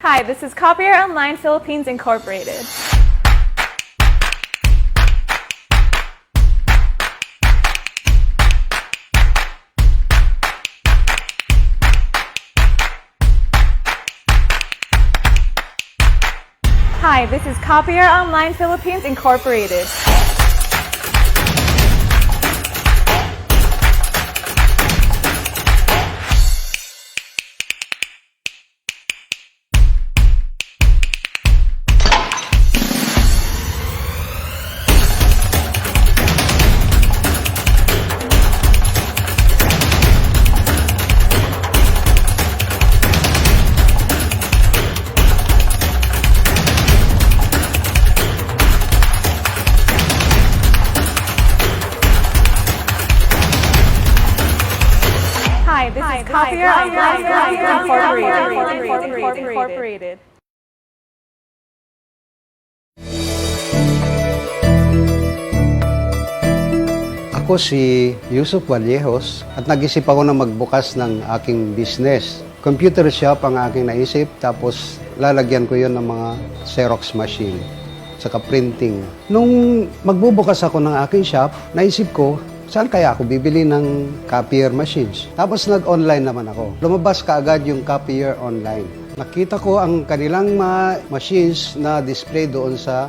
Hi, this is Copier Online Philippines Incorporated. Hi, this is Copier Online Philippines Incorporated. Hi, this is Copier Online Philippines Incorporated. Ako si Yusuf Vallejos at nag-isip ako na magbukas ng aking business. Computer shop ang aking naisip, tapos lalagyan ko yon ng mga Xerox machine, saka printing. Nung magbubukas ako ng aking shop, naisip ko, saan kaya ako bibili ng copier machines? Tapos nag-online naman ako. Lumabas kaagad yung Copier Online. Nakita ko ang kanilang machines na display doon sa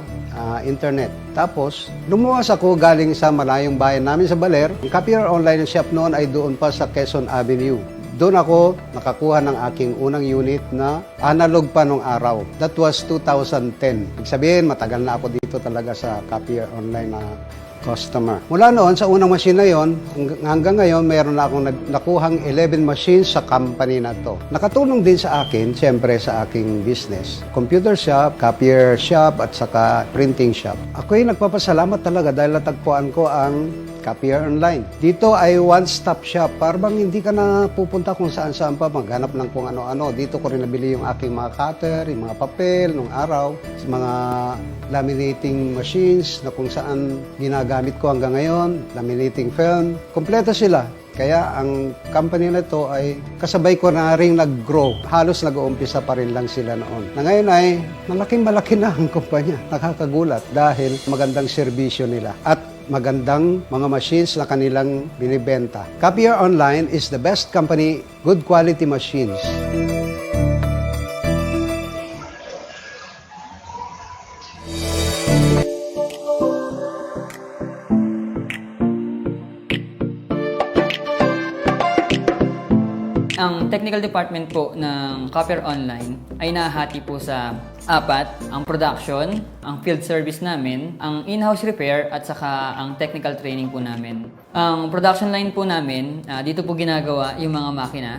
internet. Tapos, lumuwas ako galing sa malayong bayan namin sa Baler. Ang Copier Online shop noon ay doon pa sa Quezon Avenue. Doon ako nakakuha ng aking unang unit na analog pa nung araw. That was 2010. Ibig sabihin, matagal na ako dito talaga sa Copier Online na customer. Mula noon, sa unang machine na yon, hanggang ngayon, mayroon na akong nakuhang 11 machines sa company na to. Nakatulong din sa akin, siyempre sa aking business. Computer shop, copier shop, at saka printing shop. Ako'y nagpapasalamat talaga dahil natagpuan ko ang Copier Online. Dito ay one-stop shop. Parang hindi ka na pupunta kung saan-saan pa, maghanap lang kung ano-ano. Dito ko rin nabili yung aking mga cutter, yung mga papel nung araw, mga laminating machines na kung saan ginagamit ko hanggang ngayon, laminating film. Kompleto sila. Kaya ang company na ito ay kasabay ko na rin nag-grow. Halos nag-uumpisa pa rin lang sila noon. Na ngayon ay malaking-malaki na ang kumpanya. Nakakagulat dahil magandang serbisyo nila at magandang mga machines na kanilang binibenta. Copier Online is the best company, good quality machines. Ang technical department po ng Copier Online ay nahati po sa apat: ang production, ang field service namin, ang in-house repair, at saka ang technical training po namin. Ang production line po namin, dito po ginagawa yung mga makina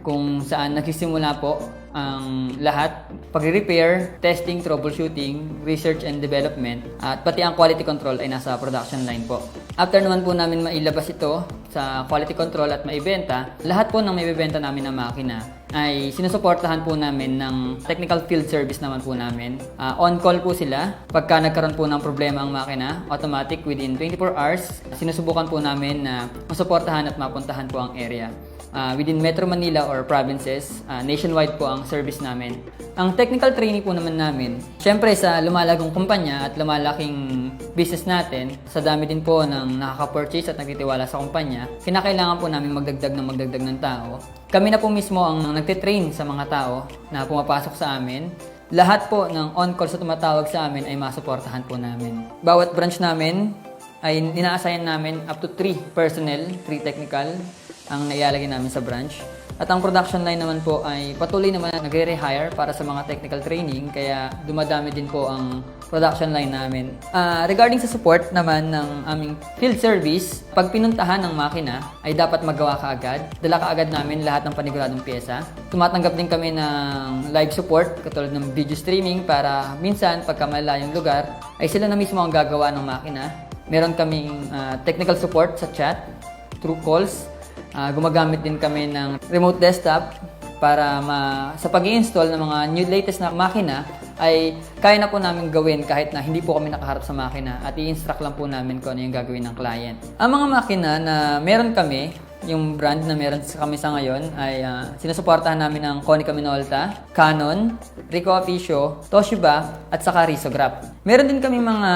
kung saan nagsisimula po ang lahat: pag-repair, testing, troubleshooting, research and development, at pati ang quality control ay nasa production line po. After naman po namin mailabas ito sa quality control at maibenta, lahat po ng maibibenta namin na makina ay sinusuportahan po namin ng technical field service naman po namin. On-call po sila. Pagka nagkaroon po ng problema ang makina, automatic within 24 hours, sinusubukan po namin na masuportahan at mapuntahan po ang area. Within Metro Manila or provinces, nationwide po ang service namin. Ang technical training po naman namin, syempre sa lumalagong kumpanya at lumalaking business natin, sa dami din po ng nakaka-purchase at nagtitiwala sa kumpanya, kinakailangan po namin magdagdag ng tao. Kami na po mismo ang nagtitrain sa mga tao na pumapasok sa amin. Lahat po ng on-call sa tumatawag sa amin ay masuportahan po namin. Bawat branch namin ay ina-assign namin up to 3 personnel, 3 technical, ang naialagay namin sa branch. At ang production line naman po ay patuloy naman nagre-rehire para sa mga technical training, kaya dumadami din po ang production line namin. Regarding sa support naman ng aming field service, pag pinuntahan ng makina ay dapat magawa kaagad. Dala kaagad namin lahat ng paniguradong pyesa. Tumatanggap din kami ng live support katulad ng video streaming para minsan pagka malayong lugar ay sila na mismo ang gagawa ng makina. Meron kaming technical support sa chat, through calls. Gumagamit din kami ng remote desktop para sa pag-i-install ng mga new latest na makina ay kaya na po namin gawin kahit na hindi po kami nakaharap sa makina, at i-instruct lang po namin kung ano yung gagawin ng client. Ang mga makina na meron kami yung brand na meron kami sa ngayon ay sinusuportahan namin ng Konica Minolta, Canon, Ricoh Officio, Toshiba, at saka Risograph. Meron din kami mga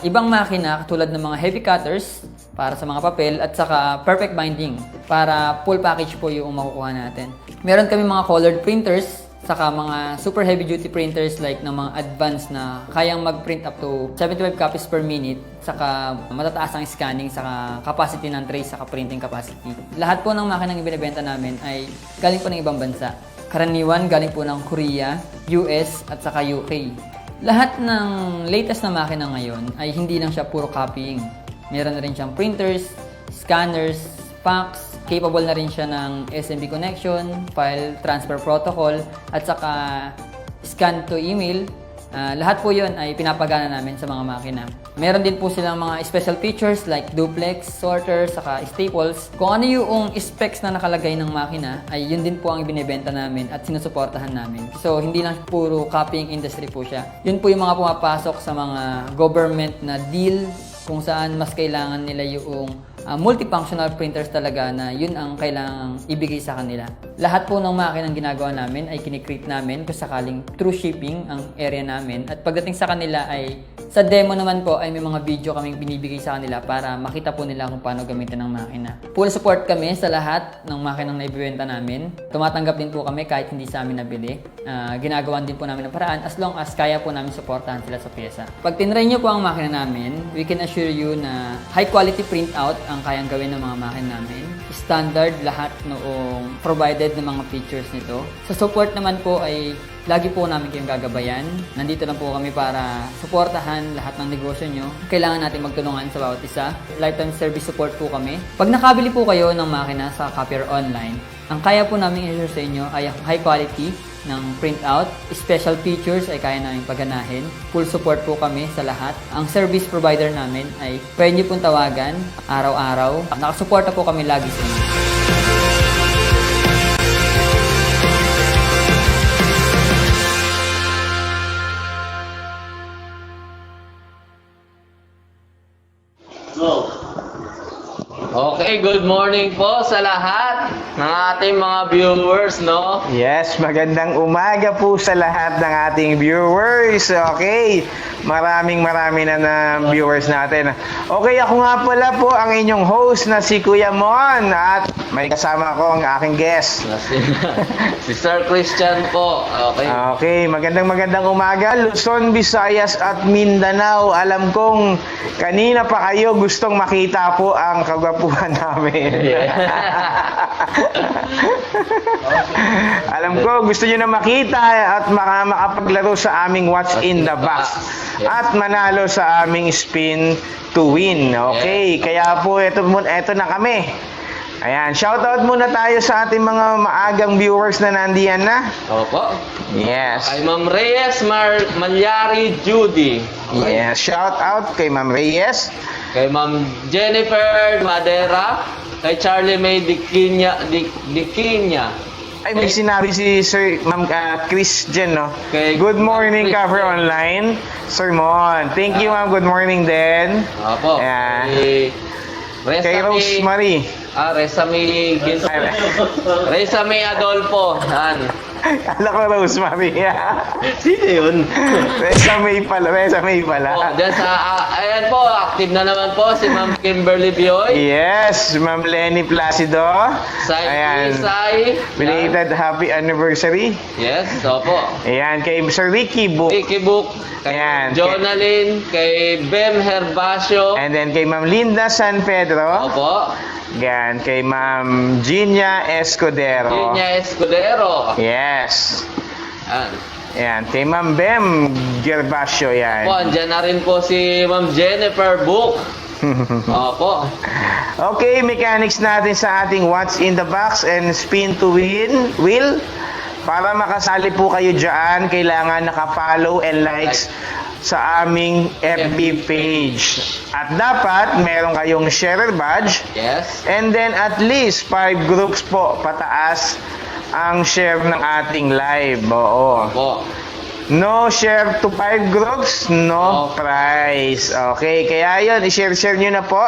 ibang makina tulad ng mga heavy cutters para sa mga papel at saka perfect binding para full package po yung makukuha natin. Meron kami mga colored printers, saka mga super heavy duty printers like ng mga advanced na kayang mag-print up to 75 copies per minute, saka matataas ang scanning, saka capacity ng tray, saka printing capacity. Lahat po ng makinang ibinebenta namin ay galing po ng ibang bansa. Karaniwan galing po ng Korea, US at saka UK. Lahat ng latest na makina ngayon ay hindi lang siya puro copying. Meron na rin siyang printers, scanners, fax, capable na rin siya ng SMB connection, file transfer protocol, at saka scan to email. Lahat po yun ay pinapagana namin sa mga makina. Meron din po silang mga special features like duplex, sorter, saka staples. Kung ano yung specs na nakalagay ng makina, ay yun din po ang ibinebenta namin at sinusuportahan namin. So, hindi lang puro copying industry po siya. Yun po yung mga pumapasok sa mga government na deal kung saan mas kailangan nila yung multifunctional printers talaga na yun ang kailangang ibigay sa kanila. Lahat po ng makinang ginagawa namin ay kinikreate namin kung sakaling through shipping ang area namin. At pagdating sa kanila ay sa demo naman po ay may mga video kaming binibigay sa kanila para makita po nila kung paano gamitin ng makina. Full support kami sa lahat ng makinang naibibenta namin. Tumatanggap din po kami kahit hindi sa amin nabili. Ginagawan din po namin ng paraan as long as kaya po namin supportahan sila sa pyesa. Pag tinry nyo po ang makina namin, we can assure you na high quality printout ang kayang gawin ng mga makina namin. Standard lahat noong provided ng mga features nito. Sa support naman po ay lagi po namin kayong gagabayan. Nandito lang po kami para suportahan lahat ng negosyo nyo. Kailangan natin magtulungan sa bawat isa. Lifetime service support po kami. Pag nakabili po kayo ng makina sa Copier Online, ang kaya po namin i-assure sa inyo ay high quality ng printout. Special features ay kaya namin pagganahin. Full support po kami sa lahat. Ang service provider namin ay pwede nyo pong tawagan araw-araw. Nakasuporta po kami lagi sa inyo. Okay, good morning po sa lahat ng ating mga viewers, no? Yes, magandang umaga po sa lahat ng ating viewers. Okay, marami na viewers natin. Okay, ako nga pala po ang inyong host na si Kuya Mon at may kasama ko ang aking guest. Si Sir Christian po. Okay. Okay, magandang umaga. Luzon, Visayas at Mindanao. Alam kong kanina pa kayo gustong makita po ang kagwapuhan namin. Alam ko gusto niyo na makita at makapaglaro sa aming What's in the Box at manalo sa aming spin to win. Okay, kaya po ito na kami. Ayan, shoutout muna tayo sa ating mga maagang viewers na nandiyan na. Opo. Yes. Kay Ma'am Reyes Malyari Judy. Yes, shoutout kay Ma'am Reyes. Kay Ma'am Jennifer Madera. Kay Charlie May Dikinya. Ay, may sinabi si Sir Ma'am Christian, no? Kay Good morning, Ma'am Cover Christian. Online. Sir Mon. Thank you, Ma'am. Good morning din. Opo. Ayan. Kay Kay Rosemary. Reza May Adolfo. Yan. Kala ko Rosemary. Sino yun? Reza May pala. Oh, dyan sa, ayan po, active na naman po si Ma'am Kimberly Bioy. Yes, Ma'am Lenny Placido. Ayan. Belated happy anniversary. Yes, opo. Ayan, kay Sir Ricky Book. Ricky Book, kay Ayan. Jonalyn, kay Bem Herbacio. And then kay Ma'am Linda San Pedro. Opo. Yan, kay Ma'am Ginia Escudero. Linya Escudero. Yes. Yan. Yan, kay Ma'am Bem Gervasio yan. Opo, andyan na rin po si Ma'am Jennifer Book. Opo. Okay, mechanics natin sa ating What's in the Box and Spin to Wheel. Para makasali po kayo dyan, kailangan naka-follow and likes sa aming FB page. At dapat meron kayong share badge. Yes. And then at least 5 groups po pataas ang share ng ating live. Oo. Opo. No share to 5 groups, no prize. Okay, kaya yun, i-share nyo na po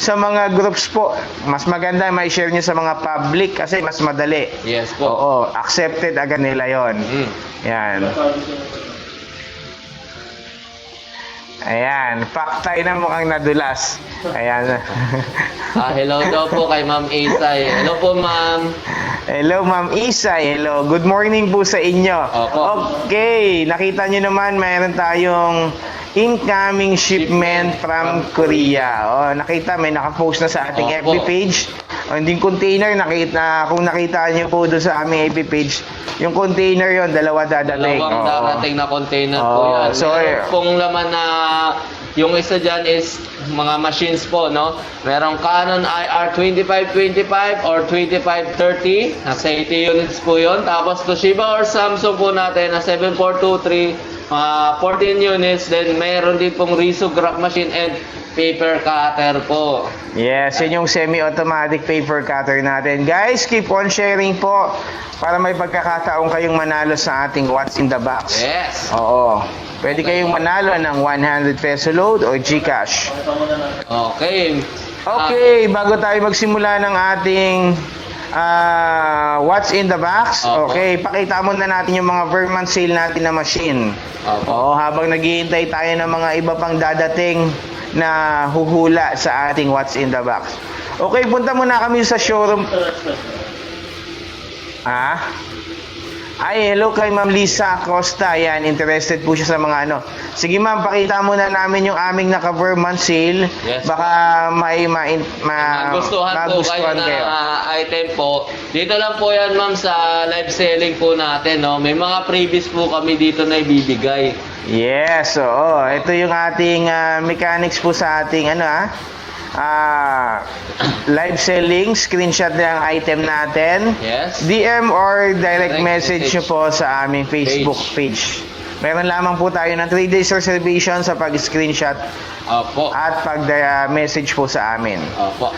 sa mga groups po. Mas maganda may share nyo sa mga public kasi mas madali. Yes po. Oo, accepted agad nila yon. Yan. Ayan, paktay na mukhang nadulas. Ayan. Hello daw po kay Ma'am Isay. Hello po, Ma'am. Hello, Ma'am Isay. Hello. Good morning po sa inyo. Opo. Okay, nakita nyo naman, mayroon tayong incoming shipment from Korea. Oh, nakita, may nakapost na sa ating Opo. FB page. Hindi container, kung nakita nyo po doon sa aming FB page, yung container yon dalawa dadating. Dalawang Oo. darating na container po Oo, yan. so, Meron pong laman na yung isa dyan is mga machines po, no? Merong Canon IR 2525 or 2530. Nasa 80 units po yun. Tapos Toshiba or Samsung po natin na 7423. 14 units. Then meron din pong risograph machine and paper cutter po. Yes, yun yung semi-automatic paper cutter natin. Guys, keep on sharing po para may pagkakataon kayong manalo sa ating What's in the Box. Yes. Oo. Pwede kayong manalo ng 100 peso load o GCash. Okay. Okay, bago tayo magsimula ng ating What's in the Box, Opo. okay, pakita muna natin yung mga Vermont sale natin na machine. Opo. Oo, habang naghihintay tayo ng mga iba pang dadating na huhula sa ating What's in the Box. Okay, punta muna kami sa showroom. Ay, hello kay Ma'am Lisa Acosta. Yan, interested po siya sa mga ano. Sige ma'am, pakita muna namin yung aming naka-Vermont sale. Yes. Baka Magustuhan po kayo na item po. Dito lang po yan, ma'am, sa live selling po natin, no? May mga freebies po kami dito na ibibigay. Yes, oo. Ito yung ating mechanics po sa ating live selling. Screenshot ng item natin. Yes. DM or direct message nyo message. po sa aming Facebook page. Meron lamang po tayo ng 3 days reservation sa pag-screenshot Opo. at pag-message po sa amin. Opo.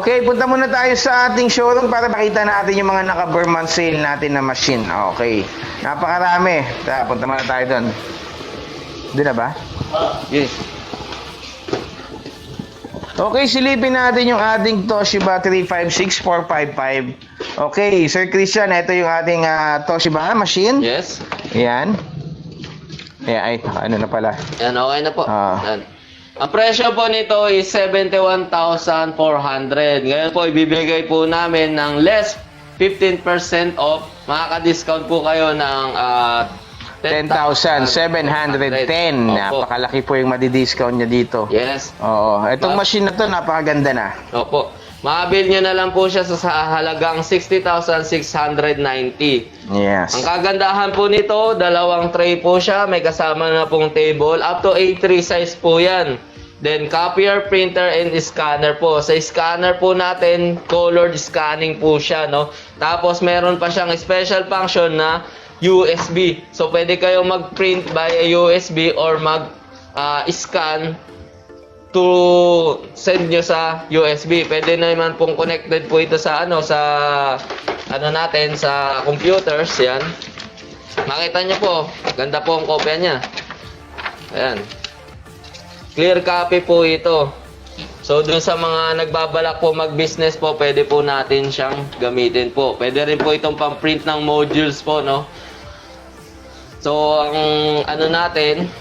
Okay, punta muna tayo sa ating showroom para makita natin yung mga naka-Vermont sale natin na machine. Okay. Napakarami. Tara, punta muna tayo doon. Doon na ba? Yes. Okay, silipin natin yung ating Toshiba 356455. Okay, Sir Christian, ito yung ating Toshiba machine. Yes. Yan. Ay, ano na pala. Yan, okay na po. Ah. Yan. Ang presyo po nito is 71,400. Ngayon po, ibibigay po namin ng less 15% off. Makaka-discount po kayo ng 10,710. Opo. Napakalaki po yung madi-discount niya dito. Yes. Oo. Itong machine na to, napakaganda na. Opo. Makabil nyo na lang po siya sa halagang 60,690. Yes. Ang kagandahan po nito, dalawang tray po siya. May kasama na pong table. Up to A3 size po yan. Then, copier, printer, and scanner po. Sa scanner po natin, colored scanning po siya, no? Tapos, meron pa siyang special function na USB. So, pwede kayong mag-print by USB or mag-scan to send nyo sa USB. Pwede naman pong connected po ito sa natin, sa computers. Yan. Makita nyo po, ganda po ang kopya niya. Ayan. Clear copy po ito. So, dun sa mga nagbabalak po mag-business po, pwede po natin siyang gamitin po. Pwede rin po itong pang-print ng modules po, no? So, ang natin,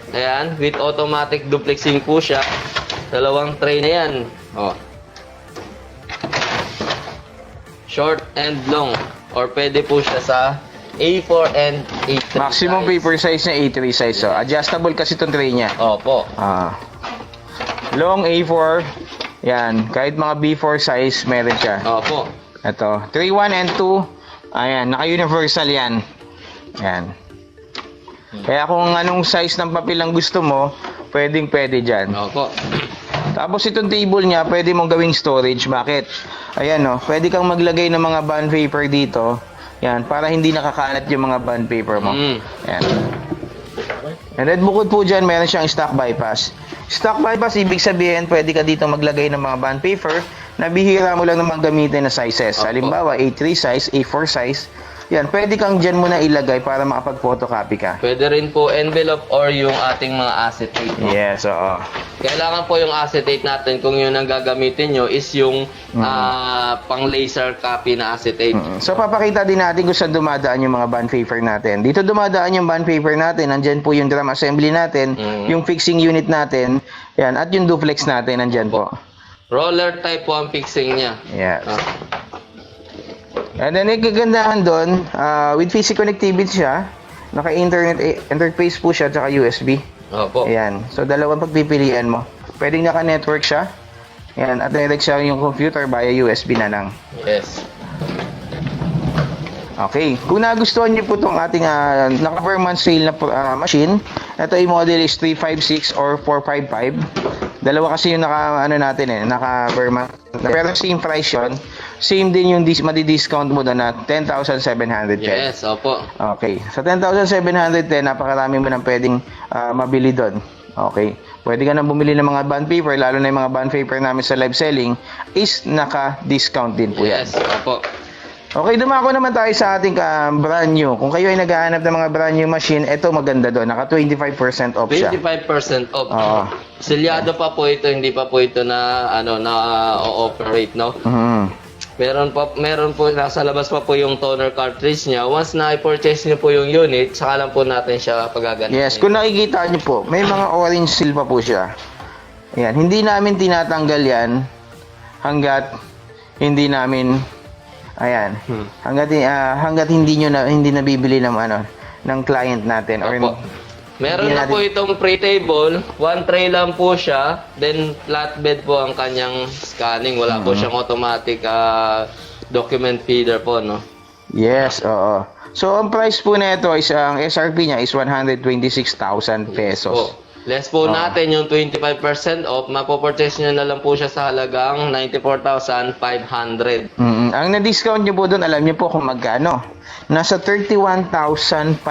ayan, with automatic duplexing po siya. Dalawang tray na yan. Oh. Short and long. Or pwede po siya sa A4 and A3 Maximum size. paper size niya, A3 size. So, adjustable kasi itong tray niya. Opo. Long A4. Yan. Kahit mga B4 size, meron siya. Opo. Ito. 3, 1, and 2. Ayan. Naka-universal yan. Ayan. Kaya kung anong size ng papel ang gusto mo, pwedeng-pwede dyan. Opo. Tapos itong table niya, pwede mong gawing storage. Bakit? Ayan, no. Pwede kang maglagay ng mga bond paper dito. Yan. Para hindi nakakalat yung mga bond paper mo. Ayan. And then bukod po dyan, meron siyang stock bypass. Stock bypass, ibig sabihin, pwede ka dito maglagay ng mga bond paper na bihira mo lang naman gamitin na sizes. Opo. Halimbawa, A3 size, A4 size, Yan, pwede kang dyan muna ilagay para makapag-photocopy ka. Pwede rin po envelope or yung ating mga acetate. No? Yes, oo. Kailangan po yung acetate natin kung yun ang gagamitin nyo is yung pang laser copy na acetate. So, papakita din natin kung saan dumadaan yung mga bond paper natin. Dito dumadaan yung bond paper natin. Nandyan po yung drum assembly natin, yung fixing unit natin, yan, at yung duplex natin, nandyan po. Roller type po ang fixing niya. Yes. And then, kagandahan doon, with PC connectivity siya, naka-internet interface po siya, tsaka USB. Opo. Ayan. So, dalawang pagpipilian mo. Pwedeng naka-network siya. Ayan. At direct siya yung computer via USB na lang. Yes. Okay. Kung nagustuhan niyo po itong ating naka-per month sale na machine, ito ay model is 356 or 455. Dalawa kasi yung naka-per month. Pero same price yun. Same din yung madi-discount mo doon na 10,710. Yes, opo. Okay. Sa 10,710, napakarami mo nang pwedeng mabili doon. Okay. Pwede ka nang bumili ng mga bond paper, lalo na yung mga bond paper namin sa live selling, is naka-discount din po yan. Yes, opo. Okay, dumako naman tayo sa ating brand new. Kung kayo ay naghahanap ng mga brand new machine, ito maganda doon. Naka 25% off siya. 25% off. Oo. Silyado pa po ito, hindi pa po ito na operate, no? Meron po nasa labas pa po yung toner cartridge niya. Once na i-purchase niyo po yung unit, saka lang po natin siya pagaganahin. Yes, kung nakikita niyo po, may mga orange seal pa po siya. Ayan, hindi namin tinatanggal yan hanggat hindi namin hanggat hindi nabibili ng ng client natin or Opo. Meron na po itong pre-table, one tray lang po siya, then flatbed po ang kanyang scanning. Wala po siyang automatic document feeder po, no? Yes, oo. So, ang price po nito is, ang SRP niya is 126,000 pesos. Po. Less po natin yung 25% off, mapopurchase nyo na lang po siya sa halagang 94,500. Ang na-discount nyo po doon, alam nyo po kung magkano. Nasa 31,500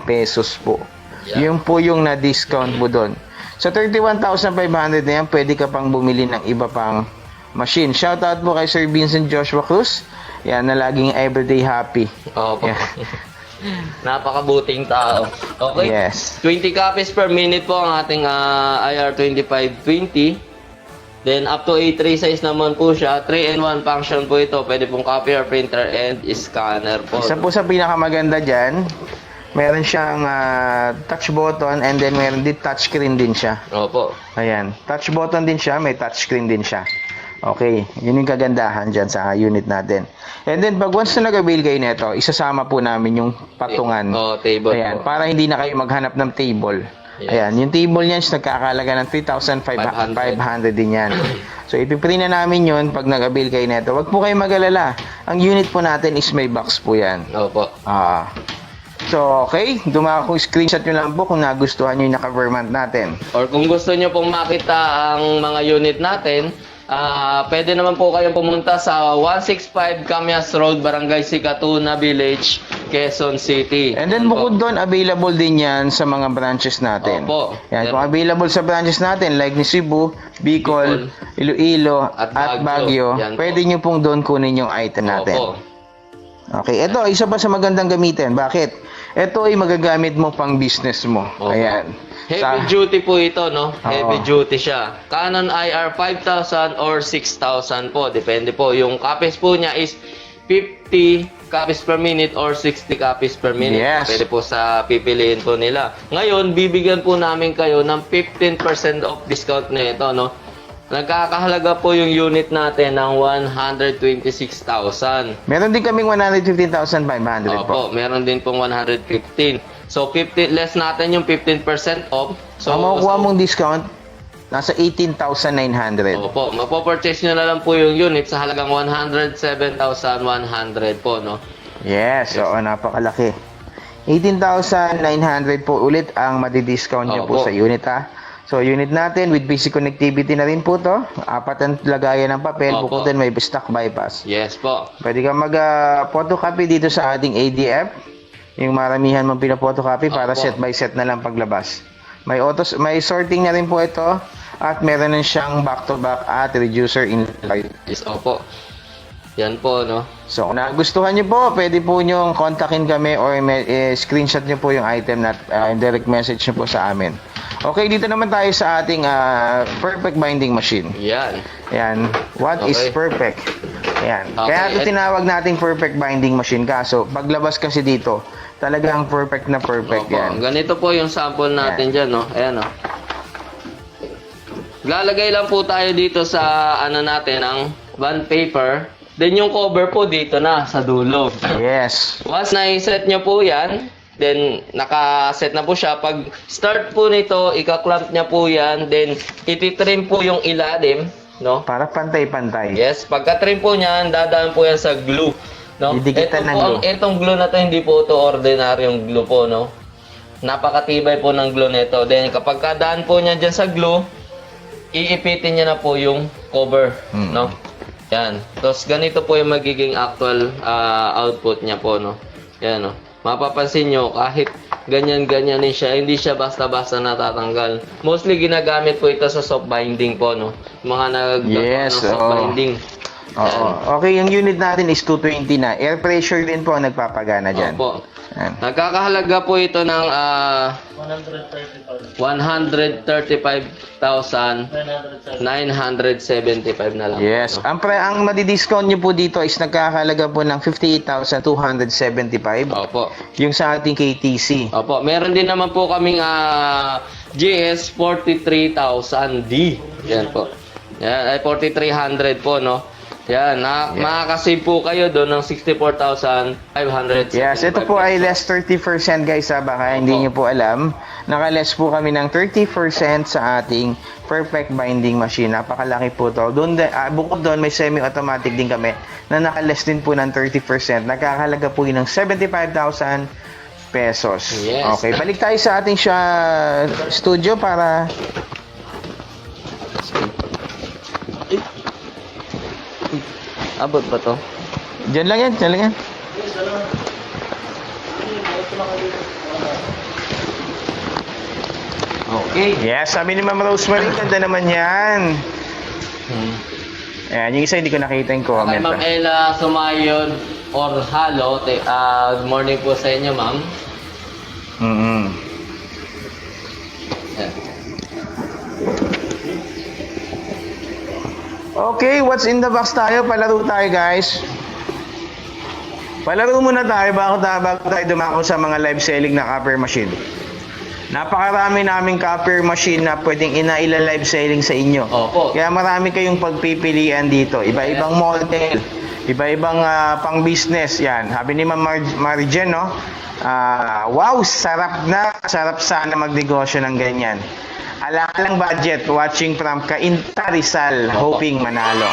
pesos po. Yeah. Yun po yung na-discount po doon. Sa 31,500 na yan, pwede ka pang bumili ng iba pang machine. Shoutout po kay Sir Vincent Joshua Cruz. Yan, na laging everyday happy. Opo. Yeah. Napakabuting tao. Okay? Yes. 20 copies per minute po ang ating IR2520. Then up to A3 size naman po siya. 3-in-1 function po ito. Pwede pong copier, printer, and scanner po. Isa po sa pinakamaganda dyan, meron siyang touch button and then meron din touch screen din siya. Opo. Ayan. Touch button din siya, may touch screen din siya. Okay, yun yung kagandahan dyan sa unit natin. And then, pag once na nag-avail kayo nito, isasama po namin yung patungan. Table Ayan, po. para hindi na kayo maghanap ng table. Yes. Ayan, yung table niyan is nagkakalaga ng 3,500 din yan. So, ipiprint na namin yun pag nag-avail kayo nito. Huwag po kayo mag-alala. Ang unit po natin is may box po yan. Opo. So, okay. Dumako screenshot nyo lang po kung nagustuhan nyo yung naka-vermont natin. Or kung gusto nyo pong makita ang mga unit natin, pwede naman po kayong pumunta sa 165 Camias Road, Barangay Sicatuna Village, Quezon City. And then bukod doon, available din yan sa mga branches natin. Opo. Yan, kung available sa branches natin, like ni Cebu, Bicol, Iloilo, at Baguio, Yan po. pwede nyo pong doon kunin yung item natin. Opo. Okay, ito, isa pa sa magandang gamitin. Bakit? Ito ay magagamit mo pang business mo. Opo. Ayan. Heavy duty po ito, no? Heavy Oo. duty siya. Canon IR 5,000 or 6,000 po. Depende po. Yung copies po niya is 50 copies per minute or 60 copies per minute. Yes. Pwede po sa pipiliin po nila. Ngayon, bibigyan po namin kayo ng 15% off discount na ito, no? Nagkakahalaga po yung unit natin ng 126,000. Meron din kaming 115,500 po. Opo, meron din pong 115. So, 50 less natin yung 15% off. So, Ang makukuha mong discount, nasa 18,900. Opo, mapopurchase nyo na lang po yung unit sa halagang 107,100 po, no? Yes, oo, napakalaki. 18,900 po ulit ang madi-discount nyo po Opo. sa unit, ha? So, unit natin with PC connectivity na rin po to. 4 ang lagayan ng papel. Opo. Bukod din may stock bypass. Yes po. Pwede ka mag-photocopy dito sa ating ADF. Yung maramihan mong pinapotocopy para Opo. set by set na lang paglabas. May sorting na rin po ito. At meron na siyang back-to-back at reducer in light. Yes, opo. Yan po, no? So, kung nagustuhan nyo po, pwede po nyo kontakin kami or screenshot nyo po yung item na direct message nyo po sa amin. Okay, dito naman tayo sa ating perfect binding machine. Yan. Ayan. What is Okay. perfect? Ayan. Okay. Kaya ito tinawag nating perfect binding machine. Kaso, paglabas kasi dito, talagang perfect na perfect Opo. yan. Ganito po yung sample natin dyan, no? Ayan, no? Lalagay lang po tayo dito sa ano natin, ang bond paper. Then yung cover po dito na sa dulo. Yes. Once na-set nyo po yan, then naka-set na po siya. Pag start po nito, ika-clamp niya po yan. Then ititrim po yung ilalim, no? Para pantay-pantay. Yes, pagka-trim po niyan, dadaan po yan sa glue. No? Didikitan ng glue. Itong glue na to, hindi po ito ordinaryong glue po, no? Napakatibay po ng glue nito. Then kapag kadaan po niya dyan sa glue, iipitin niya na po yung cover, no? Yan. Tapos ganito po yung magiging actual output niya po, no? Yan, no? Mapapansin nyo, kahit ganyan-ganyan siya, hindi siya basta-basta natatanggal. Mostly ginagamit po ito sa soft binding po, no? Mga Yes, soft binding. Oo. Okay, yung unit natin is 220 na. Air pressure din po ang nagpapagana dyan. Opo. Yan. Nagkakahalaga po ito ng 135,975 na lang. Yes. No? Ang madi-discount nyo po dito is nagkakalaga po ng 58,275. Opo. Yung sa ating KTC. Opo. Meron din naman po kaming GS 43,000D. Yan po. Yan, ay 4,300 po, no? Yan, makakasave po kayo doon ng 64,500. Yes, ito po ay less 30% guys ha, baka hindi nyo po alam. Naka-less po kami ng 30% sa ating perfect binding machine. Napakalaki po to. Bukod doon, may semi-automatic din kami na naka-less din po ng 30%. Nakakalaga po yun ng 75,000 pesos. Yes. Okay, balik tayo sa ating studio para... Abot ba to? Diyan lang yan, diyan lang yan. Okay. Yes, sabi ni Ma'am Rosemary, ganda naman yan. Ayan, yung isa hindi ko nakita yung Kay comment. Ma'am Ella Sumayon or Halo, good morning po sa inyo, ma'am. Mm-hmm. Yan. Okay, what's in the box tayo? Palaro tayo, guys. Palaro muna tayo bago tayo dumako sa mga live selling na copper machine. Napakarami naming copper machine na pwedeng ila-live selling sa inyo. Opo. Kaya marami kayong pagpipilian dito. Iba-ibang model, iba-ibang pang-business. Yan, sabi ni Ma'am Marijen, no? Wow, sarap na. Sarap sana magnegosyo ng ganyan. Alalang budget, watching from Cainta Rizal, hoping manalo.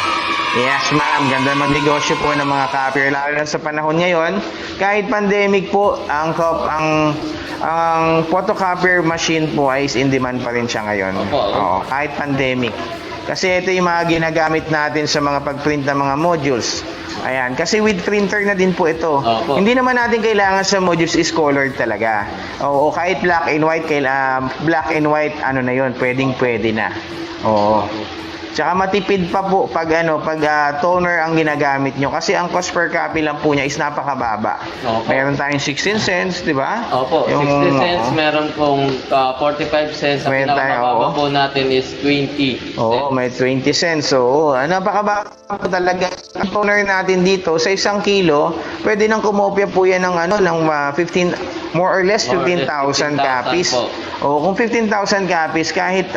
Yes, ma'am. Ganda magnegosyo po ng mga copper. Lalo na sa panahon ngayon, kahit pandemic po, ang photocopier machine po ay in demand pa rin siya ngayon. Oo, kahit pandemic. Kasi ito yung mga ginagamit natin sa mga pag-print ng mga modules. Ayan, kasi with printer na din po ito. Opo. Hindi naman natin kailangan sa modules is colored talaga. O kahit black and white, ano na yun, pwedeng-pwede na. Oo. Tsaka matipid pa po pag toner ang ginagamit nyo. Kasi ang cost per copy lang po niya is napakababa. Opo. Meron tayong 16 cents, di ba? Opo, 60 cents, meron pong 45 cents. Ang Meron tayo, pinakamababa oo. po natin is 20 cents. Oo, may 20 cents. So, napakababa talaga. Ang toner natin dito, sa 1 kilo, pwede nang kumopya po yan ng 15, more or less More or less 15,000 copies. po. O kung 15,000 copies, kahit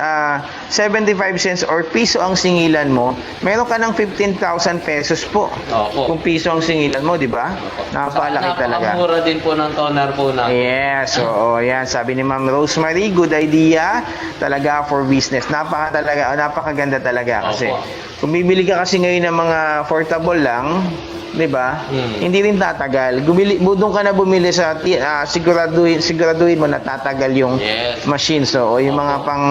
75 cents or piso ang singilan mo, meron ka ng 15,000 pesos po. Opo. Kung piso ang singilan mo, di ba? Napakalaki talaga. Napakamura din po ng toner po natin. Yes, oo, yan. Sabi ni Ma'am Rosemary, good idea talaga for business. Napakaganda talaga kasi. Opo. Kung bibili ka kasi ngayon ng mga portable lang, 'di ba? Hindi rin tatagal. Doon ka na bumili sa siguraduhin mo na tatagal yung Yes. machine. So, o yung mga pang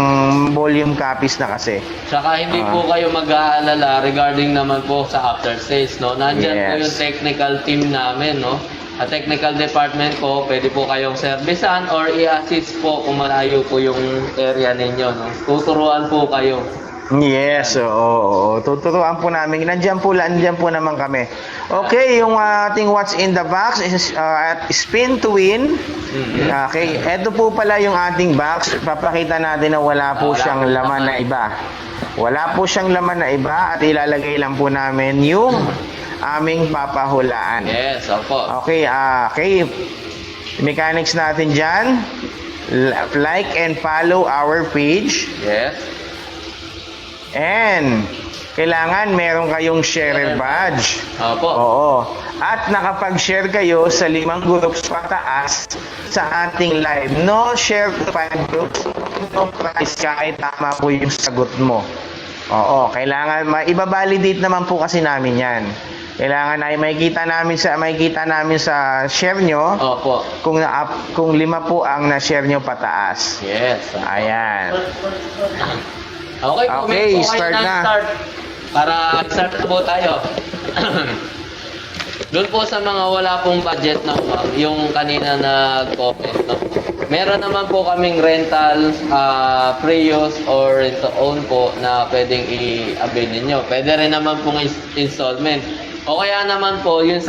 volume copies na kasi. Tsaka hindi po kayo mag-aalala regarding naman po sa after sales, no? Nandyan po Yes. yung technical team namin, no? At technical department po, pwede po kayong servicean or i-assist po kung malayo po yung area ninyo, no? Tuturuan po kayo. Yes, oo. Tuturuan po namin. Nandiyan po naman kami. Okay, yung ating what's in the box is at spin to win. Okay, eto po pala yung ating box. Papakita natin na wala po siyang laman na iba. Wala po siyang laman na iba at ilalagay lang po namin yung aming papahulaan. Yes, opo. Okay, okay. Mechanics natin dyan. Like and follow our page. Yes. And kailangan meron kayong sharer badge. Opo. Oo. At nakapag-share kayo sa 5 groups pataas sa ating live. No share to 5 groups. No price kahit tama po yung sagot mo. Oo. Kailangan, ibabalidate naman po kasi namin yan. Kailangan ay makikita namin sa share nyo Opo. kung 5 po ang na-share nyo pataas. Yes. Ayan. Okay, Okay, start na. Start. Para start na po tayo. Doon po sa mga wala pong budget na yung kanina nag-comment, no? Meron naman po kaming rental, pre-use or rent-to-own po na pwedeng i-avail ninyo. Pwede rin naman pong installment. O kaya naman po, yun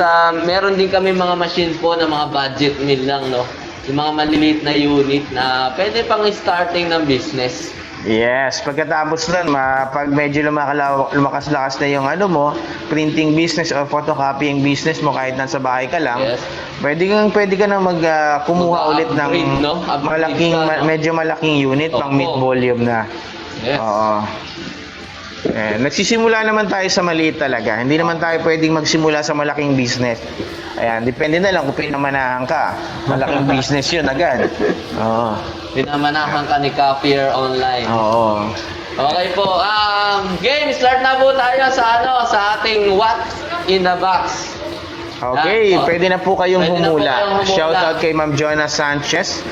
meron din kami mga machines po na mga budget meal lang, no? Yung mga maliliit na unit na pwede pang starting ng business. Yes, pagkatapos nun, pag medyo lumakas-lakas na yung printing business or photocopying business mo kahit nasa bahay ka lang, Yes. pwede ka na kumuha ulit ng Mag-upgrade, no? Upgrade ka, no? medyo malaking unit, pang Opo. mid volume na. Yes. Oo. Nagsisimula naman tayo sa maliit talaga. Hindi naman tayo pwedeng magsimula sa malaking business. Ayan, depende na lang kung pinamanahan ka. Malaking business yun agad. Oo. Pinamanahan ka ni Copier Online. Oo. Okay po. Game, start na po tayo sa ating What's in the Box. Okay, Yan po. pwede na po kayong Pwede na po humula. kayong humula. Shoutout kay Ma'am Jonah Sanchez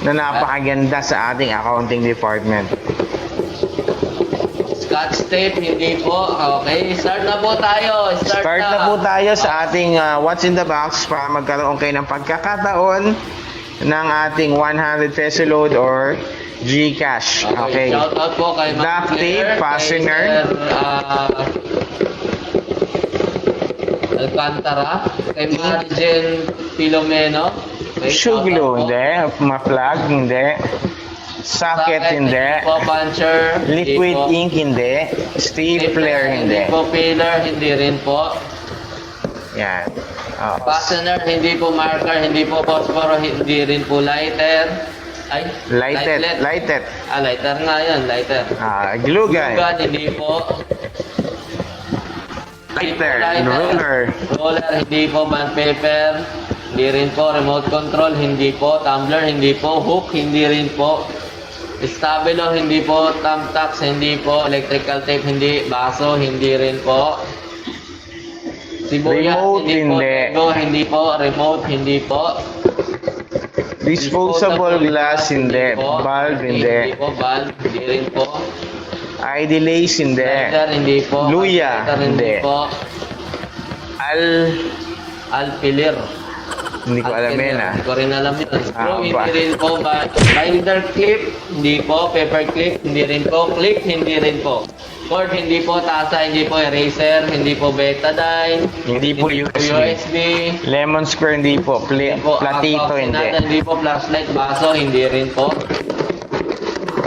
na napakaganda sa ating accounting department. Scotch tape, hindi po. Okay, start na po tayo. Start na po tayo sa ating What's in the Box para magkaroon kayo ng pagkakataon ng ating 100 peso load or GCash. Okay. Shout out po kay Ma'am Duct Claire, tape, fastener. kay Sir, Alcantara, kay Marjen Filomeno, kay Shoe glue, shout out po. hindi. Ma-plug, hindi. Socket, hindi. po. Puncher, hindi Liquid po. ink, hindi. Stapler, hindi. po. Filler, hindi rin po. Yan. Oh. Fastener, hindi po. Marker, hindi po. Phosphoro, hindi rin po. Lighter. Ay, Lighted. lighter nga yun, lighter. Glue gun. Gun, hindi po. Lighter. Roller. Roller, hindi po. Band paper, hindi rin po. Remote control, hindi po. Tumbler, hindi po. Hook, hindi rin po. Stabilo, hindi po. Thumbtacks, hindi po. Electrical tape, hindi. Baso, hindi rin po. Sibuyas, Remote, hindi po. hindi. Tego, hindi po. Remote, hindi po. Disposable glass, hindi. po. Bulb, Hindi hindi. po. Bulb, hindi rin po. ID lace, hindi. Lighter, hindi po. Luya, Lighter, hindi hindi. po. Alpilir. Hindi ko alam Alpilir, yun Hindi ko rin alam yun. Screw, ba? hindi rin po. Binder clip, hindi po. Paper clip, hindi rin po. Clip, hindi rin po. Cord, hindi po. Tasa, hindi po. Eraser, hindi po. Betadine. Hindi po USB. Lemon square, hindi po. Hindi po. Platito, hindi. Hindi po. Flashlight, baso, hindi rin po.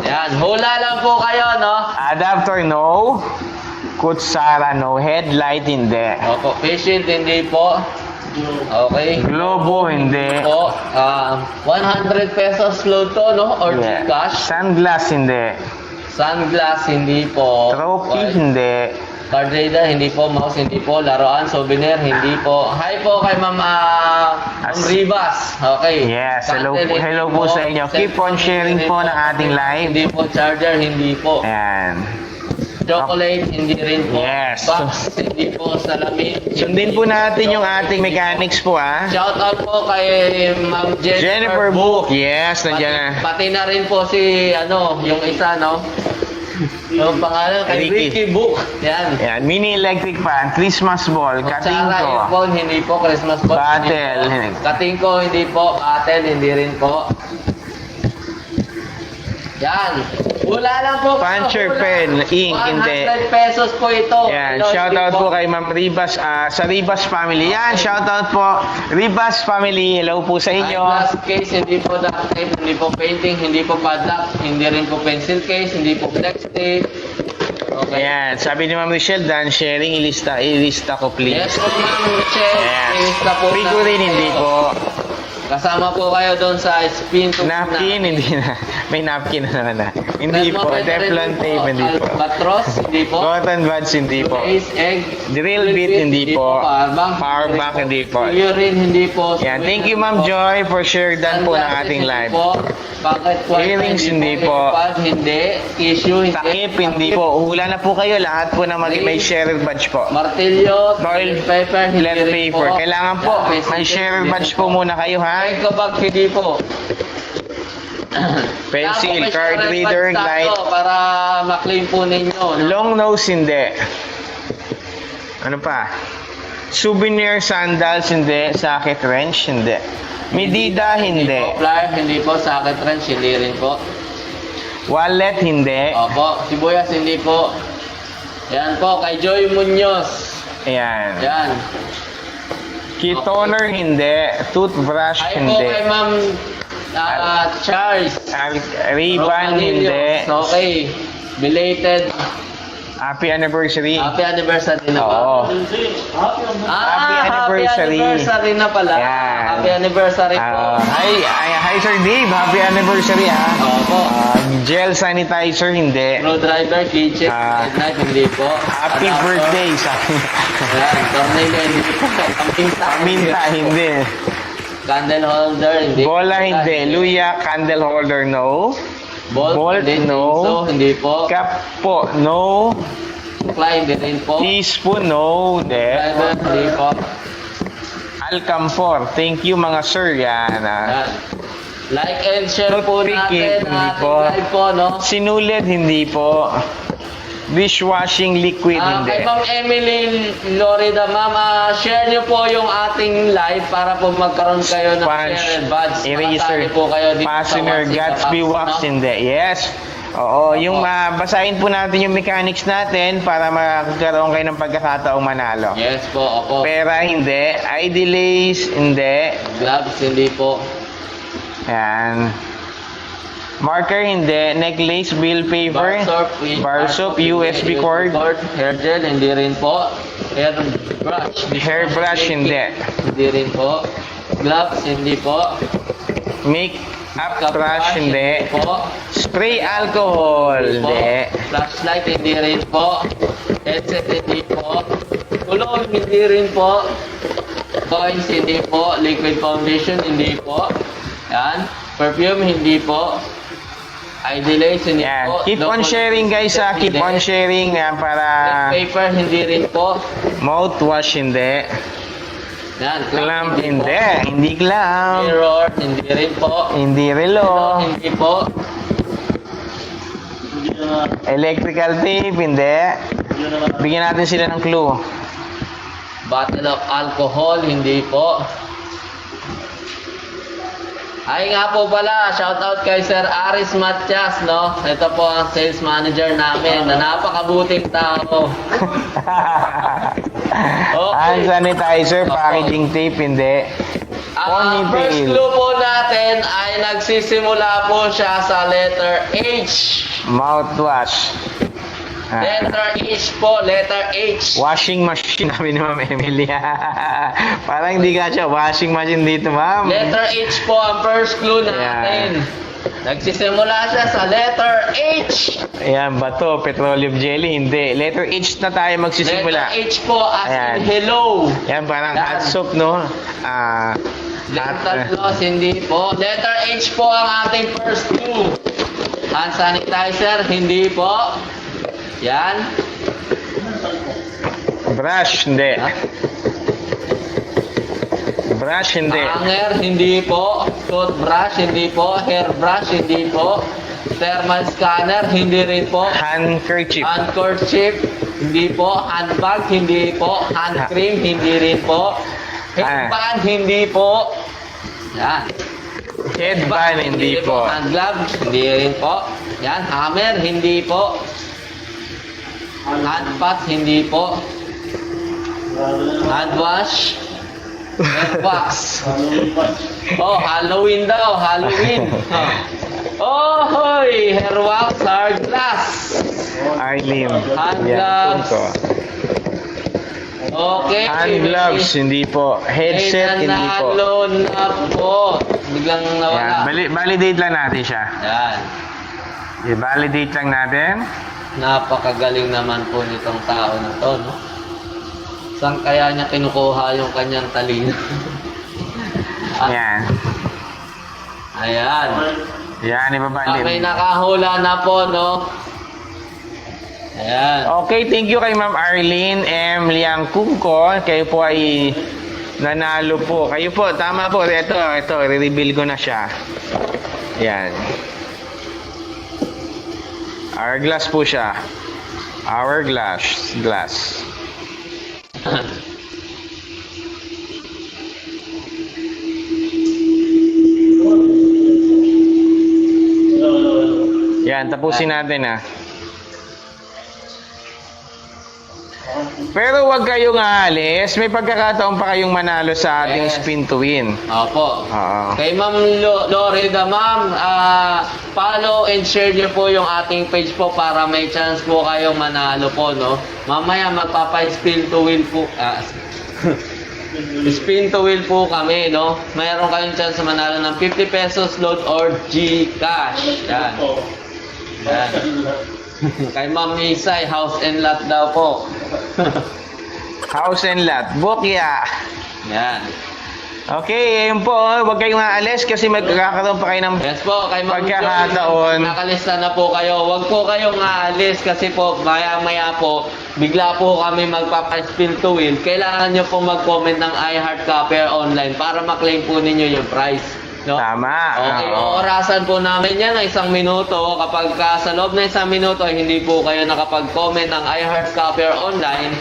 Ayan. Hula lang po kayo, no? Adapter, no. Kutsara, no. Headlight, hindi. Opo. Face shield, hindi po. Okay. Globo, hindi. Po, 100 pesos load to, no? Or Yeah. cash. Sunglass, hindi. Sunglass, hindi po. Trophy, Okay. hindi. Card reader, hindi po. Mouse, hindi po. Laruan, souvenir, hindi po. Hi po kay Ma'am Rivas. Okay. Yes, hello Candle, po- hindi hello po sa inyo. Keep on sharing Hindi po ng ating live. Hindi po. Charger, hindi po. Ayan. Chocolate, hindi rin po. Yes. Box, hindi po. Salamin. Sundin po natin yung ating mechanics po, ah. Shout out po kay Ma'am Jennifer Book. Yes, nandiyan na. Pati na rin po si, yung isa, no? Yung pangalan kay Ricky. Ricky Book. Yan. Ayan, mini electric fan, Christmas ball, Tsara katingko. earphone, hindi po. Christmas ball, Battle. hindi po. Katingko, hindi po. Battle, hindi rin po. Yan. Wala lang po. Puncher Wala. pen, ink, hindi. 100 pesos po ito. Yan, Hello, shoutout hindi po kay Ma'am Ribas sa Ribas family. Yan, shoutout po Ribas family. Hello po sa inyo. Glass case, hindi po duct tape, hindi po painting, hindi po padlock, hindi rin po pencil case, hindi po flex tape. Okay. Ayan, sabi ni Ma'am Michelle, Dan sharing, ilista ko please. Yes po, Ma'am Michelle. Ayan. Ilista po Figurine, natin hindi kayo. po. Kasama po kayo doon sa spin to Napkin, hindi na. May napkin na naman na. Hindi po. Teflon tape, hindi po. Albatros, hindi po. Cotton buds, hindi po. Ace egg. Drill bit, hindi po. Power bank, hindi po. Urine, hindi po. Yan, thank you Ma'am Joy for share dan po ng ating live. Bakit po? Earrings, hindi po. Pad, hindi. Tissue, hindi. Takip, hindi po. Hula na po kayo. Lahat po na may share badge po. Martilyo, Toilet paper, hindi Toilet rin paper. po. Kailangan po, Yan, may pencil share case, badge hindi po muna kayo, ha? Eco bag, hindi po. Pencil, Tapos may card share reader, badge light. tayo Para maklaim po ninyo. No? Long nose, hindi. Ano pa? Souvenir sandals, hindi. Socket wrench, hindi. Medida, hindi. Flyer, hindi po. Socket wrench, hindi rin po. Wallet, hindi. Opo. Sibuyas, hindi po. Yan po, kay Joy Munoz. Ayan. Yan. Key toner, hindi. Toothbrush, Ay po hindi. kay Ma'am Charles. Ribbon, hindi. Okay. Belated. Happy anniversary. Happy anniversary na ba? Oo. Happy anniversary. anniversary na pala. Yan. Happy anniversary po. Hi Sir Dave. Happy anniversary, ha? Opo. Gel sanitizer, hindi. Screwdriver, kitchen, Ah. knife, hindi po. Happy Adapter. birthday sa Yan, tornillo, hindi po. Paminta, Minta, hindi. Candle holder, hindi. Bola, hindi. Luya, candle holder, no. Bolt, hindi. no. So, hindi po. Cup po, no. Tukla, hindi rin po. Teaspoon, no. Hindi. Driver, hindi po. Alcamfor, thank you mga sir. Yan. Yan. Like and share po Toothpick, natin hindi ang po. live po, no? Sinulid, hindi po. Dishwashing liquid, hindi. Kay Ma'am Emily Lorida, Ma'am, share niyo po yung ating live para po magkaroon kayo ng Punch, share and buds. eraser, Makasali po kayo dito fastener, sa WhatsApp Gatsby box, wax, no? hindi. Yes. Oo, yung basahin po natin yung mechanics natin para magkaroon kayo ng pagkakataong manalo. Yes po, opo. Pera, hindi. ID lace, hindi. Gloves, hindi po. Yan. Marker, hindi. Necklace, bill paper. Bar soap, USB cord. Hair gel, hindi rin po. Hair brush. Hair brush, hindi. Hindi rin po. Gloves, hindi po. Make up brush, hindi. po. Spray alcohol, Po. hindi. Flashlight, hindi rin po. Headset, hindi po. Kulon, hindi rin po. Coins, hindi po. Liquid foundation, hindi po. Yan. Perfume, hindi po. ID lace, hindi Yan. po. Keep on Double sharing guys, ha. Keep on sharing yan para paper, hindi rin po. mouthwash, hindi. Yan. Clamp, hindi. Hindi clamp. Mirror, hindi rin po. Hindi relo. Hindi po. Electrical tape, hindi. Bigyan natin sila ng clue. Bottle of alcohol, hindi po. Ay nga po pala, shoutout kay Sir Aris Matias, no? Ito po ang sales manager namin na napakabuting tao. Hand sanitizer, packaging tape, hindi. Ang first Ponytail. clue po natin ay nagsisimula po siya sa letter H. Mouthwash. Letter H po, letter H. Washing machine namin ni Ma'am Emily. Parang hindi ka siya. Washing machine dito, Ma'am. Letter H po ang first clue natin. Nagsisimula siya sa letter H. Ayan, bato, petroleum jelly, hindi. Letter H na tayo magsisimula. Letter H po as Ayan. in hello. Yan, parang Yan. hot soap, no? Letter loss, hindi po. Letter H po ang ating first clue. Hand sanitizer, hindi po. Yan. Brush, hindi. Brush, hindi. Hanger, hindi po. Toothbrush, hindi po. Hairbrush, hindi po. Thermal scanner, hindi rin po. Handkerchief. Handkerchief, hindi po. Handbag, hindi po. Hand cream, hindi rin po. Headband, hindi po. Yan. Headband, hindi po. Hand gloves, hindi rin po. Yan, hammer, hindi po. Hand pot, hindi po. Hand wash. Hair wax. Oh, Halloween daw, Halloween. Oh, hoy, hair wax, hard glass. Arlene. Hand Yan, gloves. punto. Okay. Hand gloves, hindi po. Headset, hindi po. Nanalo na po. Biglang Yan, nawala. validate lang natin siya. Yan. I-validate lang natin. Napakagaling naman po nitong tao na to, no? Saan kaya niya kinukuha yung kanyang talino? Yan. Ayan. Yan, May ibabalik. nakahula na po, no? Ayan. Okay, thank you kay Ma'am Arlene M. Liangkungko. Kayo po ay nanalo po. Kayo po, tama po. Ito, re-reveal ko na siya. Yan. Hourglass po siya. Hourglass. Glass. Yan, tapusin natin Pero wag kayong aalis. May pagkakataon pa kayong manalo sa ating Yes. spin to win. Opo. Oo. Kay Ma'am Loreda, ma'am, follow and share niyo po yung ating page po para may chance po kayong manalo po, no? Mamaya magpapa-spin to win po. Spin to win po kami, no? Mayroon kayong chance manalo ng 50 pesos load or GCash. Yan. Yan. Kay Ma'am Isay, house and lot daw po. House and lot. Bukya. Yan. Okay, ayun po. Huwag kayong aalis kasi magkakaroon pa kayo ng Yes po, kay Ma'am pagkakataon. Nakalista na po kayo. Huwag po kayong aalis kasi po maya-maya po bigla po kami magpapa-spin to win. Kailangan nyo po mag-comment ng iHeart Copper online para maklaim po ninyo yung prize. No? Tama. Okay, Oo. orasan po namin yan ng 1 minuto. Kapag sa loob ng 1 minuto hindi po kayo nakapag-comment ng iHeart Copper online,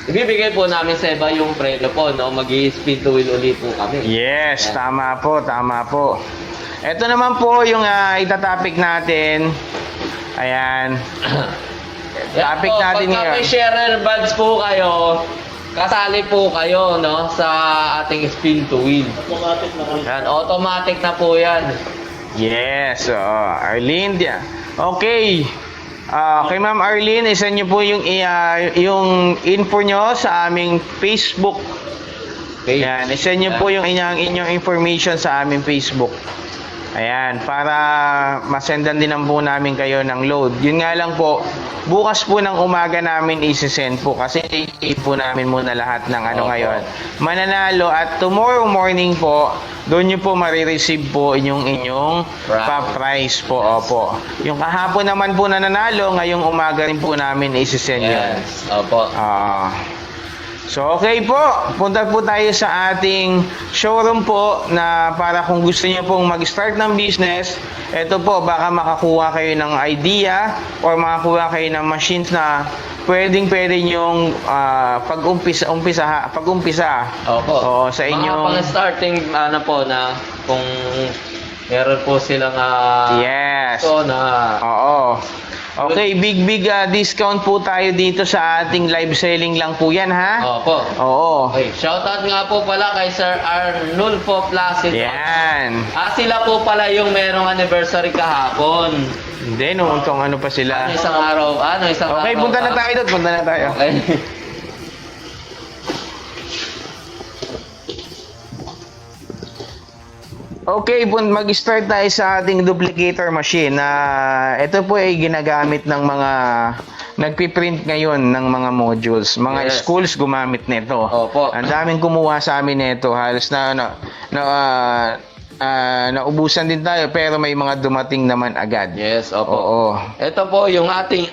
ibibigay po namin sa iba yung prelo po, no? Mag-i-spin to win ulit po kami. Yes, tama po, tama po. Ito naman po yung itatopic natin. Ayan. Topic po, natin pagka ngayon. may sharer buds po kayo, kasali po kayo, no, sa ating spin to win. Automatic na po yan. Yes, Arlene. Okay. Kay Ma'am Arlene, isa niyo po yung info nyo sa aming Facebook. Okay. Ayan, isa niyo po yung inyong information sa aming Facebook. Ayan, para masendan din po namin kayo ng load. Yun nga lang po, bukas po ng umaga namin isi-send po kasi i po namin muna lahat ng ngayon. Mananalo at tomorrow morning po, doon nyo po marireceive po inyong pa-price po. Opo. Yung kahapon naman po na nanalo, ngayong umaga rin po namin isi-send yun. Yes, opo. So okay po, punta po tayo sa ating showroom po na para kung gusto niyo pong mag-start ng business, ito po baka makakuha kayo ng idea or makakuha kayo ng machines na pwede nyong pag-umpisa. Opo. Oo, sa inyong mga pang-starting, po, na kung meron po silang yes. so na Oo. Okay, big discount po tayo dito sa ating live selling lang po yan, ha? Opo. Oo. Okay, shoutout nga po pala kay Sir Arnulfo Placido. Yan. Sila po pala yung merong anniversary kahapon. Hindi, noong ano pa sila. Isang araw. Isang Okay, araw. punta na tayo doon. Punta na tayo. Okay. Okay, mag-start tayo sa ating duplicator machine na ito po ay ginagamit ng mga nagpiprint ngayon ng mga modules. Mga Yes. schools gumamit nito. Opo. Ang daming kumuha sa amin nito. Halos naubusan din tayo pero may mga dumating naman agad. Yes, opo. Oo. Ito po yung ating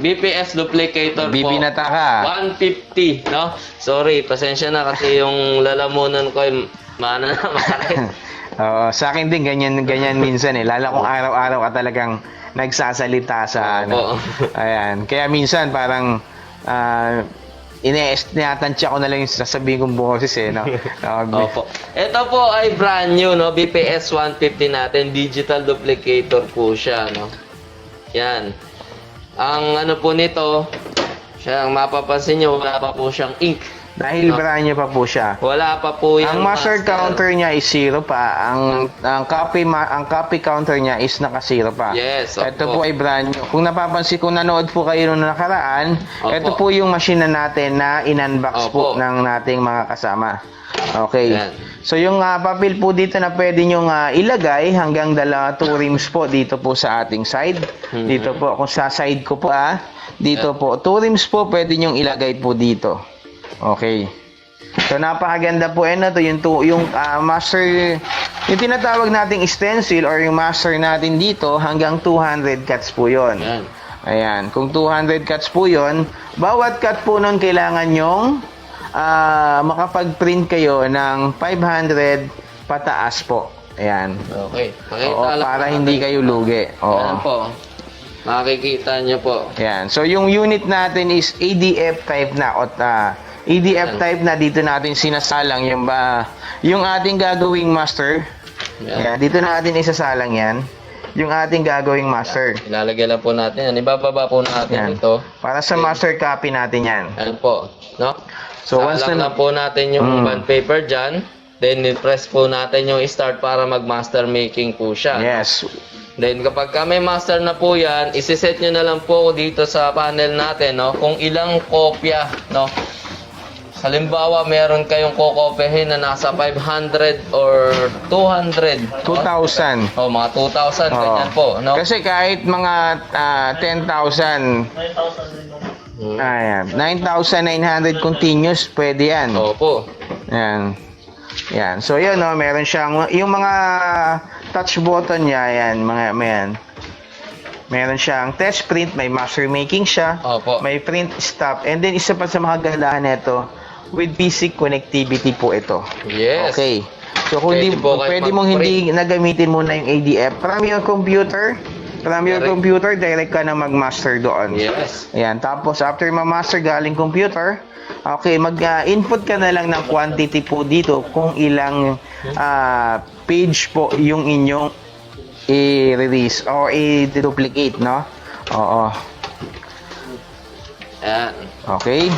BPS duplicator po. Bibinata ka. 150, no? Sorry, pasensya na kasi yung lalamunan ko ay makakit. Oo, sa akin din ganyan minsan lalo kung araw-araw ka talagang nagsasalita sa Opo. Ayan. Kaya minsan parang tinatansya ko na lang yung sasabihin kong boses eh. No? Opo. Ito po ay brand new, no? BPS 150 natin. Digital duplicator po siya, no? Yan. Ang ano po nito, siya, ang mapapansin nyo, wala pa po siyang ink. Dahil brand new pa po siya. Wala pa po yung Ang master counter niya is 0 pa. Ang copy counter niya is naka-0 pa. Yes, Ito opo. po ay brand new. Kung napapansin, kung nanood po kayo nung nakaraan, Opo. ito po yung machine na natin na in-unbox po Opo. ng nating mga kasama. Okay. Yan. So yung papel po dito na pwede nyong ilagay hanggang 2 rims po dito po sa ating side. Dito po, kung sa side ko po dito po, 2 rims po pwede nyong ilagay po dito. Okay. So napakaganda po ito yung master, yung tinatawag nating stencil or yung master natin dito hanggang 200 cuts po yon. Yan. Ayan, kung 200 cuts po yon, bawat cut po nun kailangan nyong makapag-print kayo ng 500 pataas po. Ayan. Okay. Pakita Oo, lang para po hindi natin. kayo lugi. Oo. Yan po. Makikita nyo po. Ayan. So, yung unit natin is ADF type na. ADF type na dito natin sinasalang yung ating gagawing master. Yan. Ayan. Dito natin isasalang yan. Yung ating gagawing master. Ilalagay lang po natin yan. Ibababa po natin Yan. ito. Para sa master copy natin yan. Yan po. No? So, So, once lang na- po natin yung bond paper dyan. Then, press po natin yung start para mag-master making po siya. Yes. Then, kapag may master na po yan, isiset nyo na lang po dito sa panel natin, no? Kung ilang kopya, no? Halimbawa, meron kayong kokopyahin na nasa 500 or 200. 2,000. O, mga 2,000, ganyan po, no? Kasi kahit mga 10,000, ayan, 9,900 continuous, pwede yan. Opo. Yan. Yan. So, yun, no, meron siyang, yung mga touch button niya, yan, yan. Meron siyang test print, may master making siya, Opo. may print stop, and then isa pa sa mga kagandahan nito, with PC connectivity po ito. Yes. Okay. So, kung Pwede di, po kayo pwede mong hindi nagamitin muna yung ADF, from your computer, direct ka na mag-master doon. Yes. Ayan, tapos after ma-master galing computer, okay, mag-input ka na lang ng quantity po dito kung ilang page po yung inyong i-release or i-duplicate, no? Oo. Ayan. Okay.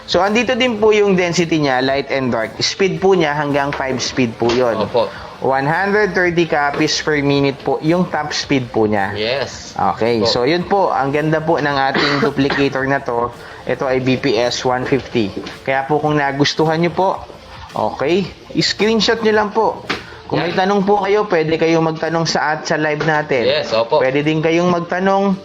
So, andito din po yung density niya, light and dark. Speed po niya hanggang 5 speed po yon. Opo. 130 copies per minute po yung top speed po niya. Yes. Okay, Opo. so yun po, ang ganda po ng ating duplicator na to. Ito ay BPS 150. Kaya po kung nagustuhan nyo po, okay, screenshot nyo lang po. Kung may tanong po kayo, pwede kayong magtanong sa live natin. Yes, opo. Pwede din kayong magtanong,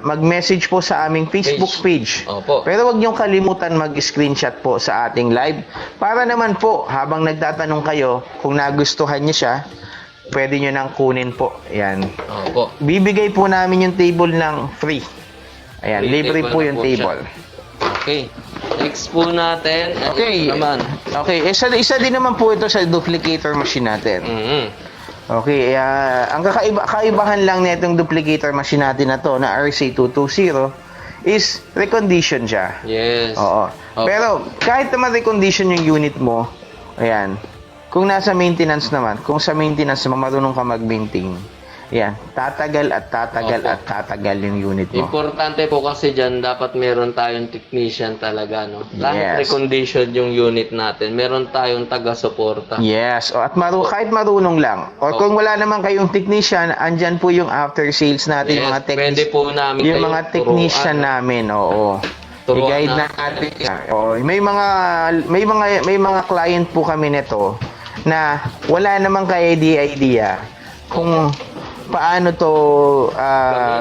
mag-message po sa aming Facebook page. Opo. Pero wag niyong kalimutan mag-screenshot po sa ating live. Para naman po, habang nagtatanong kayo, kung nagustuhan niyo siya, pwede niyo nang kunin po. Ayan. Opo. Bibigay po namin yung table ng free. Ayan, Free libre table po na yung po table. Okay. Next po natin. Okay. Ito naman. Okay, isa din naman po ito sa duplicator machine natin. Okay, ang kaibahan lang nitong duplicator machine natin na to na RC220 is recondition siya. Yes. Oo. Opo. Pero kahit naman recondition yung unit mo, ayan, kung nasa maintenance naman, kung sa maintenance marunong ka mag-maintain, yan, tatagal at tatagal Opo. at tatagal yung unit mo. Importante po kasi dyan, dapat meron tayong technician talaga, no? Kahit Yes. recondition yung unit natin, meron tayong taga-suporta. Yes, at kahit marunong lang. O kung wala naman kayong technician, andyan po yung after sales natin, Yes, mga pwede po namin yung kayong mga technician turuan. namin, oo. Turuan I-guide na natin. Oo, may mga client po kami nito na wala namang ka-idea kung paano to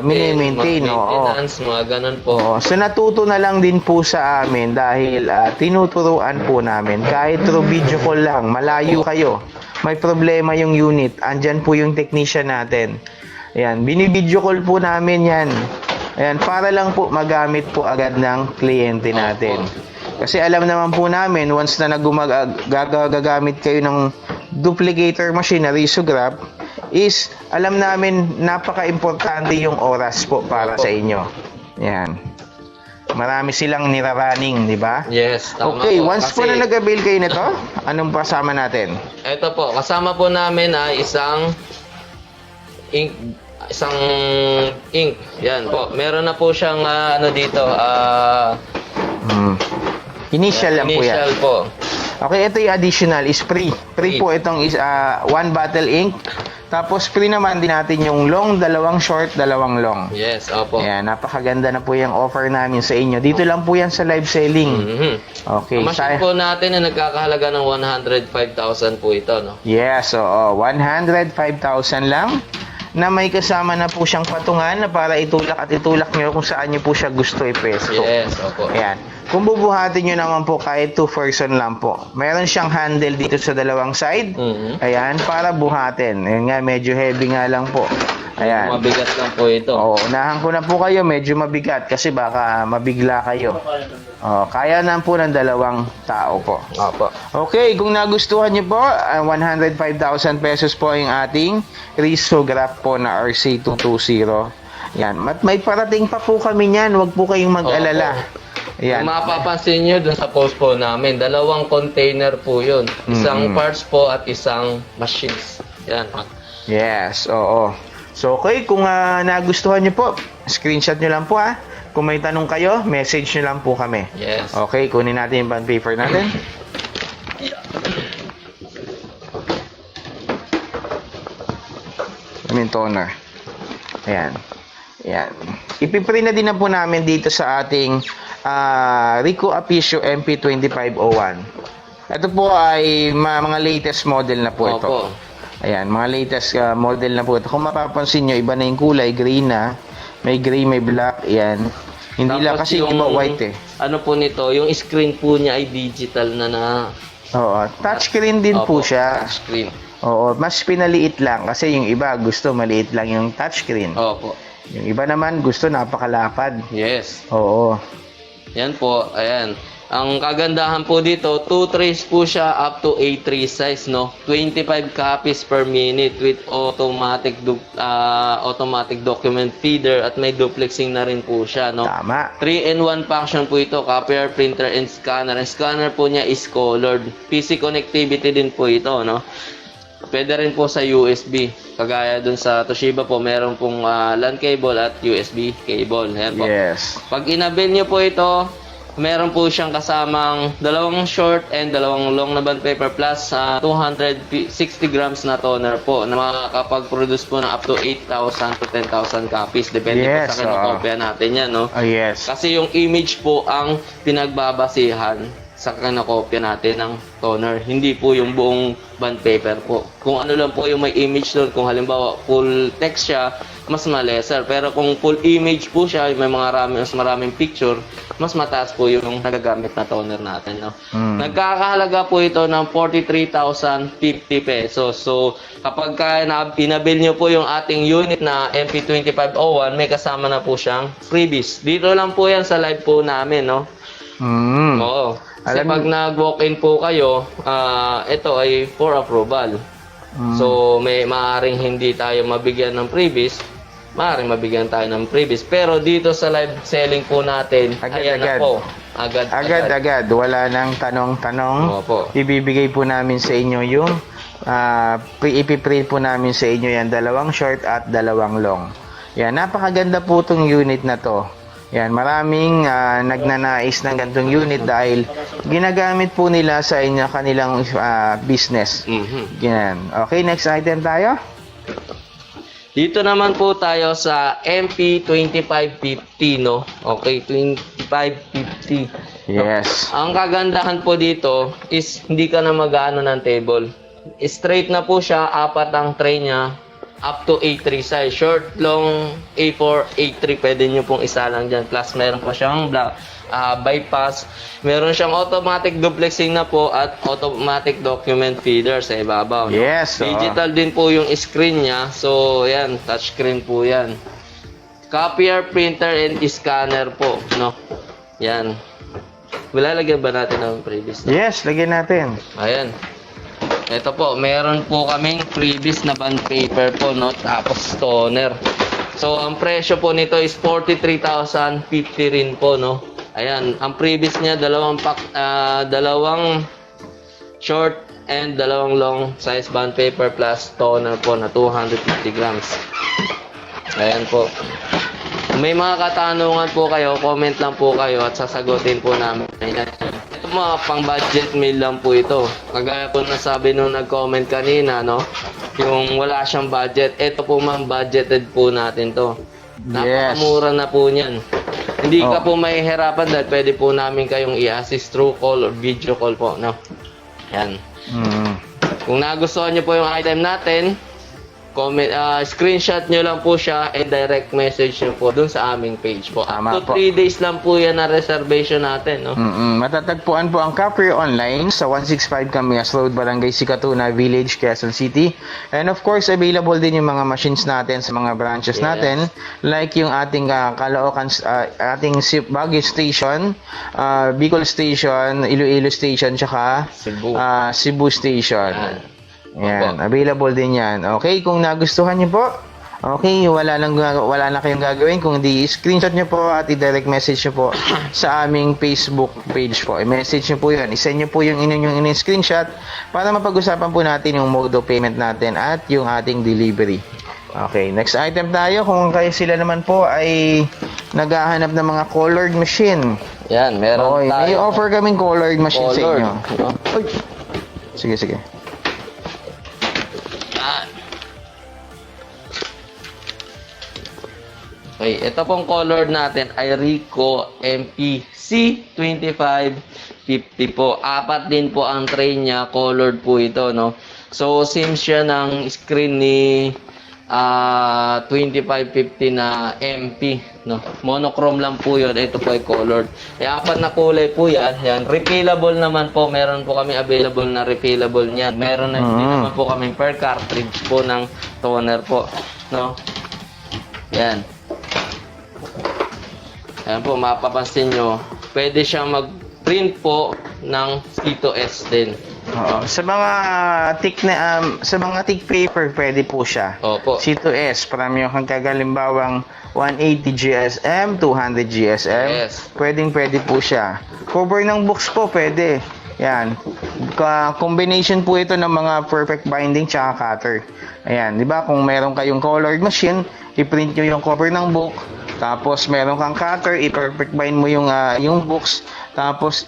mini-maintain, mga oo. maintenance, mga ganun po. Oo. So natuto na lang din po sa amin dahil tinuturuan po namin kahit through video call lang, malayo kayo. May problema yung unit, andyan po yung technician natin. Ayan, binibideo call po namin yan. Ayan, para lang po magamit po agad ng kliyente natin. Kasi alam naman po namin, once na gagamit kayo ng duplicator machine na risograph, is alam namin napaka-importante yung oras po para sa inyo. Yan. Marami silang niraraning, di ba? Yes, tama Okay, po. once po na Kasi nag-avail kayo nito, anong kasama natin? ito po, kasama po namin ay isang ink. Yan po. Meron na po siyang ano dito, Initial lang po yan. initial po. Okay, ito yung additional is free. Free Free. po itong one bottle ink. Tapos free naman din natin yung long, dalawang short, dalawang long. Yes, opo. Ayan, napakaganda na po yung offer namin sa inyo. Dito lang po yan sa live selling. Mhm. Okay, Ang machine po natin na nagkakahalaga ng 105,000 po ito, no? yes, oo. 105,000 lang na may kasama na po siyang patungan na para itulak at itulak nyo kung saan nyo po siya gusto ipesto. Yes, opo. Ayan. Kung bubuhatin nyo naman po kahit 2 person lang po. Meron siyang handle dito sa dalawang side. Mhm. Ayan, para buhatin. Ayan nga, medyo heavy nga lang po. Ayan. Mabigat lang po ito. Oo, unahan ko na po kayo, medyo mabigat kasi baka mabigla kayo. Kaya na po ng dalawang tao po. Opo. Okay, kung nagustuhan niyo po, 105,000 pesos po yung ating risograph po na RC220. Yan, may parating pa po kami niyan, huwag po kayong mag-alala. Yan. Kung mapapansin nyo dun sa post po namin, dalawang container po yun. Isang parts po at isang machines. Yan. Yes, oo. So, okay, kung nagustuhan niyo po, screenshot niyo lang po ha. Kung may tanong kayo, message niyo lang po kami. Yes. Okay, kunin natin yung bond paper natin. Toner. Ayan. Ayan. Ipiprint na din na po namin dito sa ating Ricoh Apicio MP2501. Ito po ay mga latest model na po ito. Opo. Ayan, mga latest model na po ito. Kung mapapansin nyo, iba na yung kulay, green na. May gray, may black, ayan. Hindi lang Tapos kasi yung iba white eh. Ano po nito, yung screen po niya ay digital na Oo, touchscreen din po Opo, siya. screen. Oo, mas pinaliit lang kasi yung iba gusto maliit lang yung touchscreen. Opo. Yung iba naman gusto napakalapad. Yes. Oo. Yan po, ayan. Ang kagandahan po dito, 2 trays po siya up to A3 size, no? 25 copies per minute with automatic document feeder at may duplexing na rin po siya, no? Tama. 3-in-1 function po ito, copier, printer, and scanner. Ang scanner po niya is colored. PC connectivity din po ito, no? Pwede rin po sa USB. Kagaya dun sa Toshiba po, meron pong LAN cable at USB cable. Ayan po. Yes. Pag inabil nyo po ito, meron po siyang kasamang dalawang short and dalawang long na bond paper plus 260 grams na toner po na makakapag-produce po ng up to 8,000 to 10,000 copies. Depende po sa kinokopya natin yan, no? Oh, yes. Kasi yung image po ang pinagbabasihan sa kinokopya natin ng toner. Hindi po yung buong bond paper po. Kung ano lang po yung may image doon, kung halimbawa full text siya, mas ma-lesser. Pero kung full image po siya, may mas maraming picture, mas mataas po yung nagagamit na toner natin. No? Nagkakahalaga po ito ng 43,050 pesos. So, kapag inabil nyo po yung ating unit na MP2501, may kasama na po siyang freebies. Dito lang po yan sa live po namin, no? Oo. Kasi pag nag-walk-in po kayo, ito ay for approval. So, maaaring hindi tayo mabigyan ng freebies, maaaring mabigyan tayo ng freebies. Pero dito sa live selling po natin, ayan na po. Agad. Wala nang tanong-tanong. Opo. Ibibigay po namin sa inyo yung ipiprint po namin sa inyo yan, dalawang short at dalawang long. Yan, napakaganda po itong unit na to. Yan, maraming nagnanais ng ganitong unit dahil ginagamit po nila sa kanilang business. Yan. Okay, next item tayo. Dito naman po tayo sa MP2550, no? Okay, 2550. Yes. Ang kagandahan po dito is hindi ka na mag-ano ng table. Straight na po siya, apat ang tray niya. Up to A3 size. Short, long, A4, A3. Pwede nyo pong isa lang dyan. Plus, meron pa siyang bypass. Meron siyang automatic duplexing na po at automatic document feeder sa ibabaw. No? Yes. Digital din po yung screen niya. So, yan. Touchscreen po yan. Copier, printer, and scanner po. No? Yan. Lalagyan ba natin ng previous? Yes, lagyan natin. Ayan. Ito po, meron po kaming freebies na bond paper po, no? Tapos toner. So, ang presyo po nito is 43,050 rin po, no? Ayan, ang previous niya, dalawang short and dalawang long size bond paper plus toner po na 250 grams. Ayan po. Kung may mga katanungan po kayo, comment lang po kayo at sasagutin po namin. Ito mga pang budget meal lang po ito. Kagaya po nasabi nung nag-comment kanina, no? Yung wala siyang budget. Ito po mga budgeted po natin to. Napakamura na po niyan. Hindi ka po mahihirapan dahil pwede po namin kayong i-assist through call or video call po, no? Yan. Kung nagustuhan niyo po yung item natin, comment, screenshot nyo lang po siya and direct message nyo po dun sa aming page po. Tama Up po. to 3 days lang po yan na reservation natin, no? Matatagpuan po ang Capier Online sa 165 Camias Road, Barangay Sikatuna Village, Quezon City. And of course, available din yung mga machines natin sa mga branches natin. Like yung ating Caloocan, ating Baguio Station, Bicol Station, Iloilo Station, tsaka Cebu Station. Yan, available din yan. Okay, kung nagustuhan niyo po, okay, wala na kayong gagawin kung di screenshot niyo po at i-direct message niyo po sa aming Facebook page po. I-message niyo po 'yan. I-send niyo po yung inyong screenshot para mapag-usapan po natin yung mode of payment natin at yung ating delivery. Okay, next item tayo. Kung kayo sila naman po ay naghahanap ng mga colored machine. Yan, meron Okay, tayo. may offer kaming colored machine sa inyo. no? Uy. Sige, sige. Yan. Okay, ito pong color natin ay Ricoh MPC 2550 po. Apat din po ang tray niya, colored po ito, no? So, same siya ng screen ni 2550 na MP, no? Monochrome lang po yun. Ito po ay colored. E, apat na kulay po yan. Yan. Refillable naman po. Meron po kami available na refillable niyan. Meron na din naman po kami per cartridge po ng toner po, no? Yan. Ayan po, mapapansin nyo, pwede siyang mag-print po ng C2S din. Oo. Sa mga sa mga thick paper pwede po siya. Opo. C2S, parami yung kagalimbawang 180 GSM, 200 GSM. Yes. Pwede po siya. Cover ng books po pwede. Yan. Combination po ito ng mga perfect binding tsaka cutter. Ayan, 'di ba? Kung meron kayong colored machine, i-print niyo yung cover ng book. Tapos meron kang cutter, i-perfect bind mo yung books. Tapos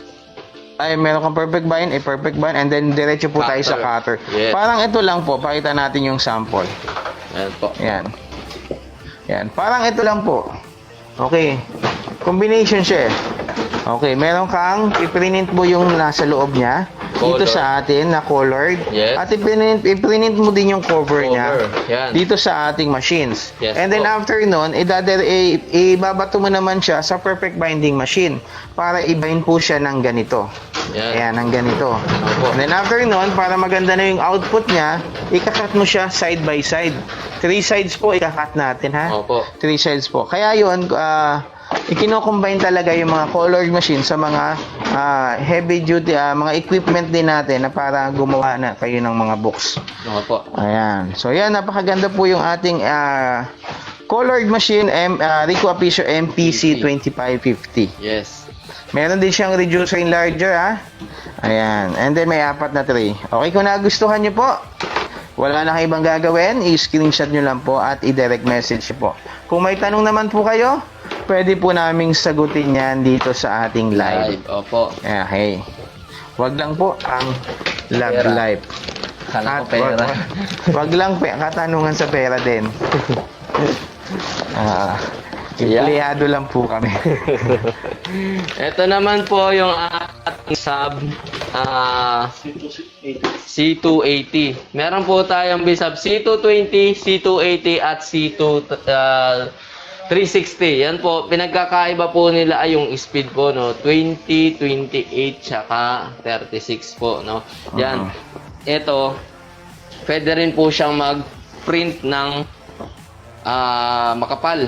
meron kang perfect bind, perfect bind, and then diretso po tayo sa cutter. Yes. Parang ito lang po, pakita natin yung sample. Ayan po. Yan. Yan, parang ito lang po. Okay. Combination siya eh. Okay, meron kang i-print mo yung nasa loob niya. Dito Color. sa atin na colored. Yes. At i-print mo din yung cover niya. Yan. Dito sa ating machines. Yes And then po. after nun, ibabato mo naman siya sa perfect binding machine para i-bind po siya ng ganito. Yan. Ayan, ng ganito. Opo. And then after nun, para maganda na yung output niya, ikakat mo siya side by side. 3 sides po ikakat natin, ha? Opo. 3 sides po. Kaya yun, ikino-combine talaga yung mga colored machine sa mga heavy duty, mga equipment din natin na para gumawa na kayo ng mga books. Opo. Ayan. So, yan, napakaganda po yung ating colored machine, Ricoh Apicio MPC 2550. Yes. Meron din siyang reducer enlarger, ha? Ayan. And then, may 4 na tray. Okay, kung nagustuhan nyo po, wala na kayo ibang gagawin, i-screenshot nyo lang po at i-direct message nyo po. Kung may tanong naman po kayo, pwede po naming sagutin yan dito sa ating live. Opo. Okay. Wag lang po ang love Pera. life. Kala ko pera. Wag lang katanungan sa pera din. Empleyado lang po kami. Ito naman po yung ating sub C280. Meron po tayong bisab C220, C280 at C360. Yan po, pinagkakaiba po nila ay yung speed po, no? 20, 28, tsaka 36 po, no? Yan. Ito, pwede rin po siyang mag-print ng makapal.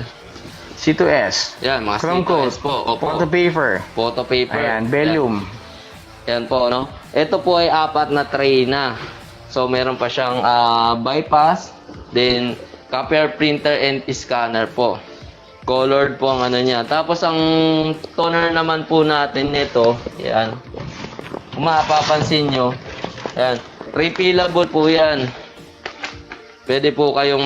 C2S. Yan, mga Chrome C2S coat. po. Opo. Photo paper. Photo paper. Ayan, vellum. Yan po, no? Ito po ay 4 na tray na. So, meron pa siyang bypass, then copier, printer, and scanner po. Colored po ang ano niya. Tapos ang toner naman po natin nito, yan. Kung mapapansin nyo, yan. Refillable po yan. Pwede po kayong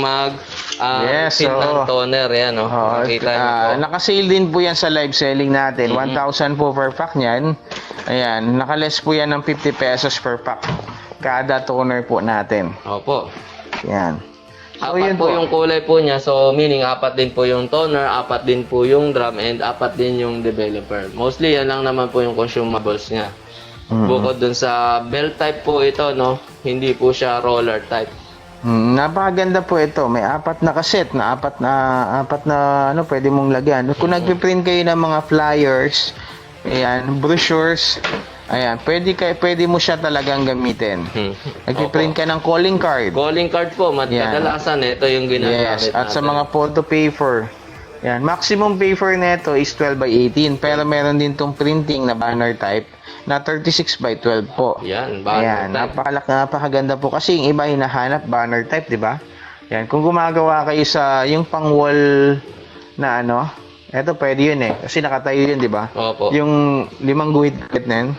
Yes, fill oo. ng toner. Yan, oh. Makita nyo po. Naka-sale din po yan sa live selling natin. 1,000 po per pack niyan. Ayan, nakaless po yan ng 50 pesos per pack. Kada toner po natin. Opo. Yan. So, Apat yun po yung kulay po niya. So, meaning apat din po yung toner, apat din po yung drum, and apat din yung developer. Mostly, yan lang naman po yung consumables niya. Bukod dun sa belt type po ito, no? Hindi po siya roller type. Napakaganda po ito. May apat na kaset na apat na ano pwede mong lagyan. Kung nagpi-print kayo ng mga flyers, ayan, brochures, ayan, pwede mo siya talagang gamitin. Nagpi-print ka ng calling card. Calling card po, Yan. kadalasan ito yung ginagamit Yes, at sa natin. mga photo paper. Yan, maximum paper nito is 12 by 18, pero meron din tong printing na banner type na 36 by 12 po. Yan, banner Ayan, type. napakaganda po kasi yung iba hinahanap banner type, di ba? Yan, kung gumagawa kayo sa yung pang-wall na ano, eto pwede yun eh, kasi nakatayo yun, di ba? Opo. Yung 5 guhit na yun.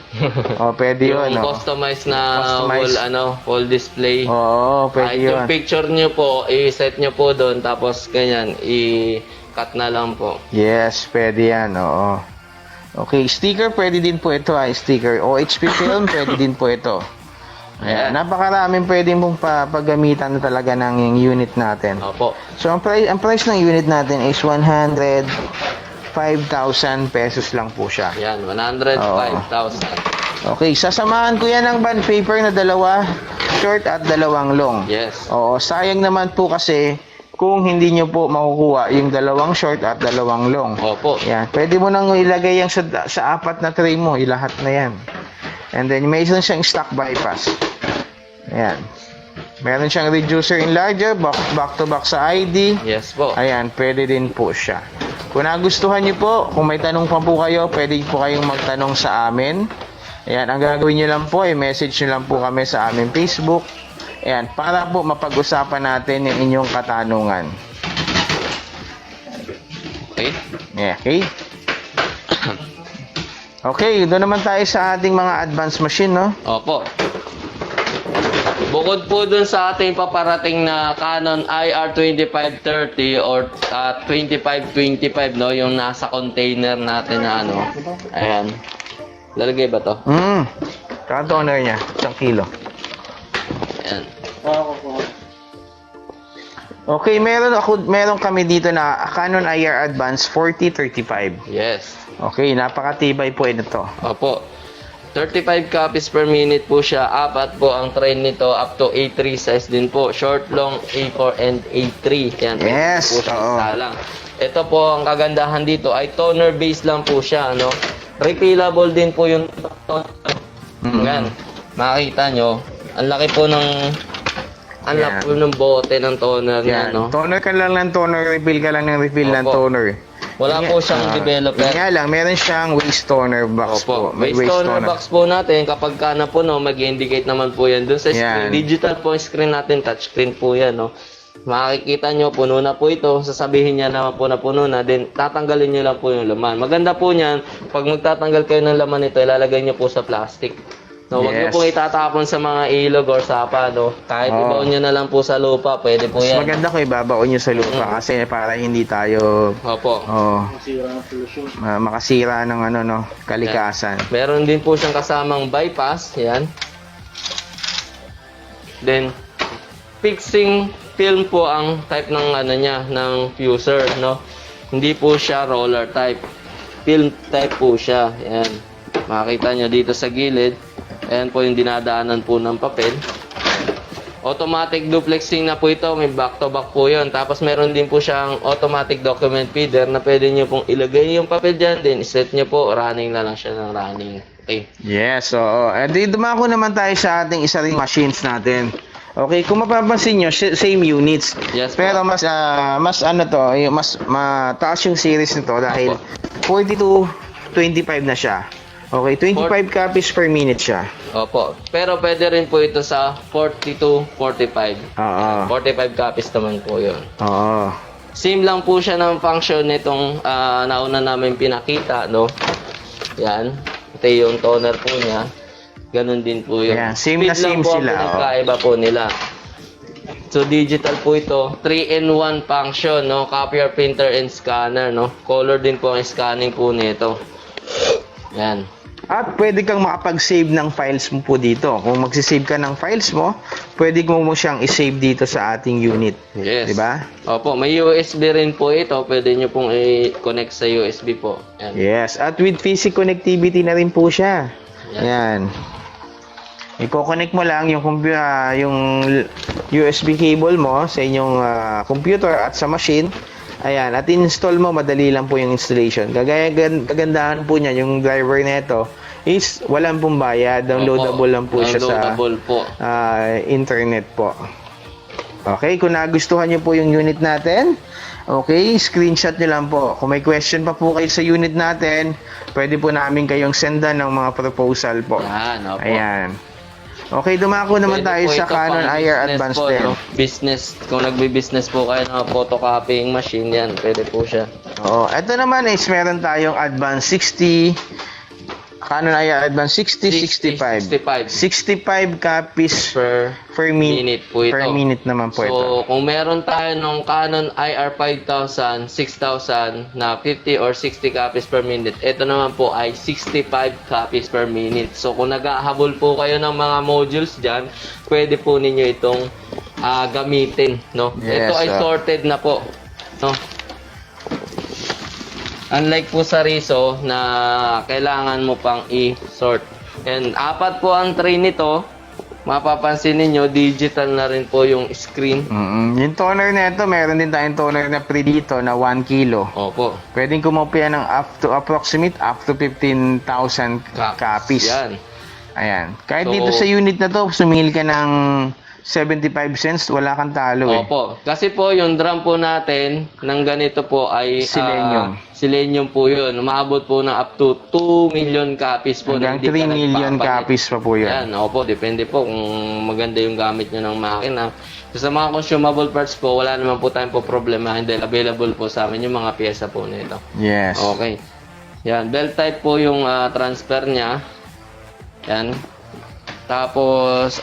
O, pwede yun, Yung no? customized na Customized. wall display. Oo, pwede Kahit yun. yung picture nyo po, i-set nyo po doon, tapos ganyan, i-cut na lang po. Yes, pwede yan, oo. Okay, sticker pwede din po ito, sticker. OHP film pwede din po ito. Ayan, napakaraming pwede mong paggamitan na talaga ng yung unit natin. Opo. So, ang price ng unit natin is 105,000 pesos lang po siya. Yan, 105,000. Okay, sasamahan ko yan ng bond paper na dalawa short at dalawang long. Yes. Oo, sayang naman po kasi kung hindi nyo po makukuha yung dalawang short at dalawang long. Opo. Yan, pwede mo nang ilagay yan sa apat na tray mo, ilahat na yan. And then may isang siyang stock bypass. Ayan. Meron siyang reducer enlarger, back to back sa ID. Yes po. Ayan, pwede din po siya. Kung nagustuhan niyo po, kung may tanong pa po kayo, pwede po kayong magtanong sa amin. Ayan, ang gagawin niyo lang po ay message niyo lang po kami sa aming Facebook. Ayan, para po mapag-usapan natin yung inyong katanungan. Okay. Yeah, okay? Okay, doon naman tayo sa ating mga advanced machine, no? Opo. Bukod po dun sa ating paparating na Canon IR2530 or 2525, no, yung nasa container natin na ano. Ayan. Lalagay ba to? Toner niya, 1 kilo. Ayan. Okay, meron kami dito na Canon IR Advance 4035. Yes. Okay, napakatibay po ito. Opo. 35 copies per minute po siya. Apat po ang train nito, up to A3 size din po. Short, long, A4 and A3. Yan. Yes, Po siya oo. isa lang. Ito po ang kagandahan dito ay toner base lang po siya, ano. Refillable din po yung toner. Yan. Makikita nyo, ang laki po ng Yan. po ng bote ng toner niya, Yan, no. toner ka lang ng toner, refill ka lang ng refill ng Opo. toner. Wala po siyang developer. Yun nga lang, meron siyang waste toner box po. Opo. May toner box po natin, kapag ka na po, no, mag-indicate naman po yan. Doon sa screen, Yan. digital po yung screen natin, touchscreen po yan, no. Makikita nyo, puno na po ito, sasabihin niya naman po na puno na, then tatanggalin nyo lang po yung laman. Maganda po niyan, pag magtatanggal kayo ng laman nito, ilalagay nyo po sa plastic. No, wag nyo Yes. pong itatapon sa mga ilog or sapa, no. Kahit ibaon nyo na lang po sa lupa, pwede po Mas yan. maganda ko ibabaon nyo sa lupa kasi para hindi tayo Opo. makasira ng ano no, kalikasan. Meron din po siyang kasamang bypass, yan. Then, fixing film po ang type ng ano niya, ng fuser, no? Hindi po siya roller type. Film type po siya, yan. Makikita nyo dito sa gilid. Ayan po yung dinadaanan po ng papel. Automatic duplexing na po ito, may back to back po yun. Tapos meron din po siyang automatic document feeder na pwede nyo pong ilagay yung papel dyan, then set nyo po, running na lang siya ng running. Okay. Yes, oo. And dumako naman tayo sa ating isa ring machines natin. Okay, kung mapapansin nyo, same units. Yes po. Pero mas ano to, mas mataas yung series nito dahil 42-25 na siya. Okay, 25 copies per minute siya. Opo. Pero pwede rin po ito sa 42-45. Oo. 45 copies naman po yun. Oo. Same lang po siya ng function nitong nauna namin pinakita, no? Yan. Ito yung toner po niya. Ganun din po yun. Ayan, same na Speed lang same po ang sila, oh. pinagkaiba po nila. So digital po ito, 3-in-1 function, no? Copier, printer, and scanner, no? Color din po ang scanning po nito. Yan. At pwede kang makapag-save ng files mo po dito. Kung magsisave ka ng files mo, pwede mo siyang i-save dito sa ating unit. Yes. Diba? Opo, may USB rin po ito. Pwede nyo pong i-connect sa USB po. Yan. Yes. At with PC connectivity na rin po siya. Yan. I-connect mo lang yung USB cable mo sa inyong computer at sa machine. Ayan, at install mo, madali lang po yung installation. Kagandahan po niya, yung driver nito is walang pong bayad, downloadable lang po siya sa Downloadable po. internet po. Okay, kung nagustuhan niyo po yung unit natin, okay, screenshot niyo lang po. Kung may question pa po kayo sa unit natin, pwede po namin kayong sendan ng mga proposal po. Yan, opo. Ayan. Okay, dumako naman Pwede tayo po sa ito Canon pang IR business Advanced po, 10. no? Business, kung nagbi-business po kayo ng photocopying machine, yan, pwede po siya. Oo, ito naman is meron tayong Advanced 60, Canon IR Advanced 60, 65. 65 copies per minute. po ito. Per minute naman po ito. So, kung meron tayo ng Canon IR 5000, 6000 na 50 or 60 copies per minute, ito naman po ay 65 copies per minute. So, kung naghahabol po kayo ng mga modules dyan, pwede po ninyo itong gamitin, no? Yes, ito ay sorted na po, no? Unlike po sa Riso na kailangan mo pang i-sort. And 4 po ang tray nito. Mapapansin ninyo, digital na rin po yung screen. Yung toner na ito, meron din tayong toner na pre dito na 1 kilo. Opo. Pwedeng kumopya ng up to 15,000 copies. Yan. Ayan. Kahit So, dito sa unit na to, sumingil ka ng 75 cents, wala kang talo eh. Opo. Kasi po yung drum po natin ng ganito po ay Selenium. Selenium po yun. Umaabot po ng up to 2 million copies po. Hanggang na hindi 3 ka million nagpapalit. copies pa po yun. Yan, opo, depende po kung maganda yung gamit nyo ng makina. So, sa mga consumable parts po, wala naman po tayong po problema dahil available po sa amin yung mga pyesa po nito. Yes. Okay. Yan, belt type po yung transfer niya. Yan. Tapos,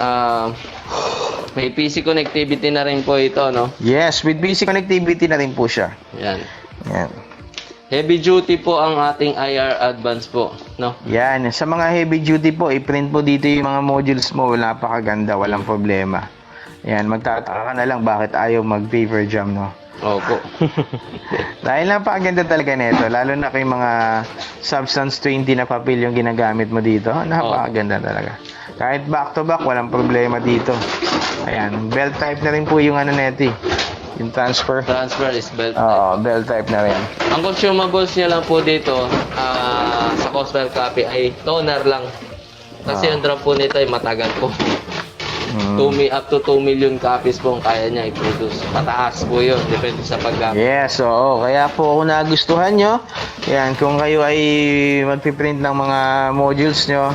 may PC connectivity na rin po ito, no? Yes, with PC connectivity na rin po siya. Yan. Yan. Heavy duty po ang ating IR Advance po, no? Yan. Sa mga heavy duty po, i-print po dito yung mga modules mo. Napakaganda, walang problema. Yan, magtataka ka na lang bakit ayaw mag-paper jam, no? Opo. Dahil napakaganda talaga nito, lalo na kay mga Substance 20 na papel yung ginagamit mo dito. Napakaganda talaga. Kahit back to back, walang problema dito. Ayan, belt type na rin po yung ano nito eh. Yung transfer. Transfer is belt type. Oo, belt type na rin. Ang consumables niya lang po dito sa Coswell Copy ay toner lang. Kasi yung drum po nito ay matagal po. Up to 2 million copies po ang kaya niya i-produce. Pataas po yun. Depende sa paggamit. Yes, oo. Kaya po kung nagustuhan nyo, ayan, kung kayo ay magpiprint ng mga modules nyo,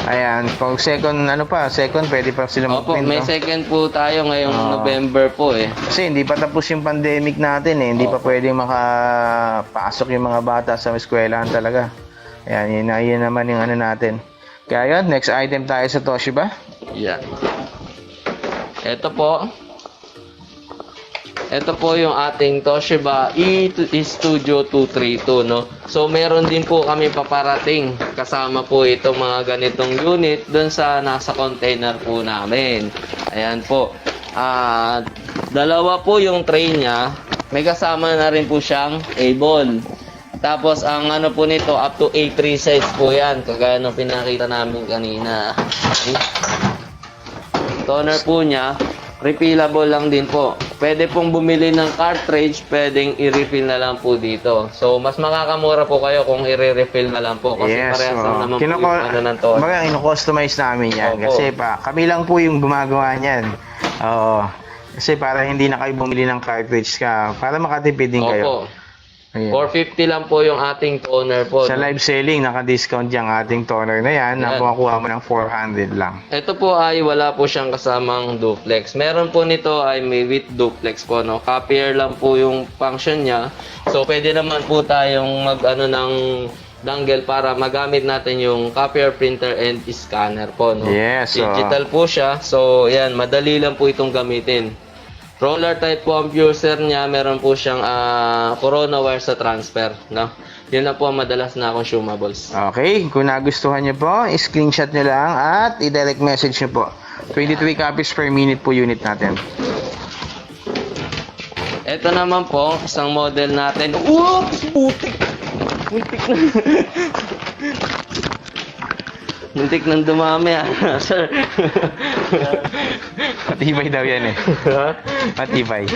ayan, pag second, pwede pa sila Opo, magprint. may no? second po tayo ngayong November po eh. Kasi hindi pa tapos yung pandemic natin eh. Hindi pa pwedeng makapasok yung mga bata sa eskwelahan talaga. Ayan, yun naman yung ano natin. Kaya yun, next item tayo sa Toshiba. Yan. Ito po. Ito po yung ating Toshiba E-Studio 232, no? So, meron din po kami paparating. Kasama po itong mga ganitong unit dun sa nasa container po namin. Ayan po. Dalawa po yung tray niya. May kasama na rin po siyang A-ball. Tapos, ang ano po nito, up to A3 size po yan. Kagaya nung pinakita namin kanina. Okay. Toner po niya, refillable lang din po. Pwede pong bumili ng cartridge, pwedeng i-refill na lang po dito. So, mas makakamura po kayo kung i-refill na lang po. Kasi parehas lang naman po yung ano ng toner. Baga, ino-customize namin yan. Opo. Kasi kami lang po yung gumagawa niyan. Oo. Kasi para hindi na kayo bumili ng cartridge para makatipid din kayo. Opo. Ayan. 450 lang po yung ating toner po. Sa no? live selling, naka-discount yung ating toner na yan. Yan. Nakuha mo ng 400 lang. Ito po ay wala po siyang kasamang duplex. Meron po nito ay may with duplex po, no? Copier lang po yung function niya. So, pwede naman po tayong mag-ano ng dongle para magamit natin yung copier, printer, and scanner po, no? Yes, Digital po siya. So, yan, madali lang po itong gamitin. Roller type po ang user niya, meron po siyang corona wire sa transfer, no? Yun lang po ang madalas na consumables. Okay, kung nagustuhan nyo po, screenshot nyo lang at i-direct message nyo po. 23 copies per minute po unit natin. Ito naman po, isang model natin. Oops! Putik! Muntik na. Muntik nang dumami sir. Matibay daw yan eh. Matibay.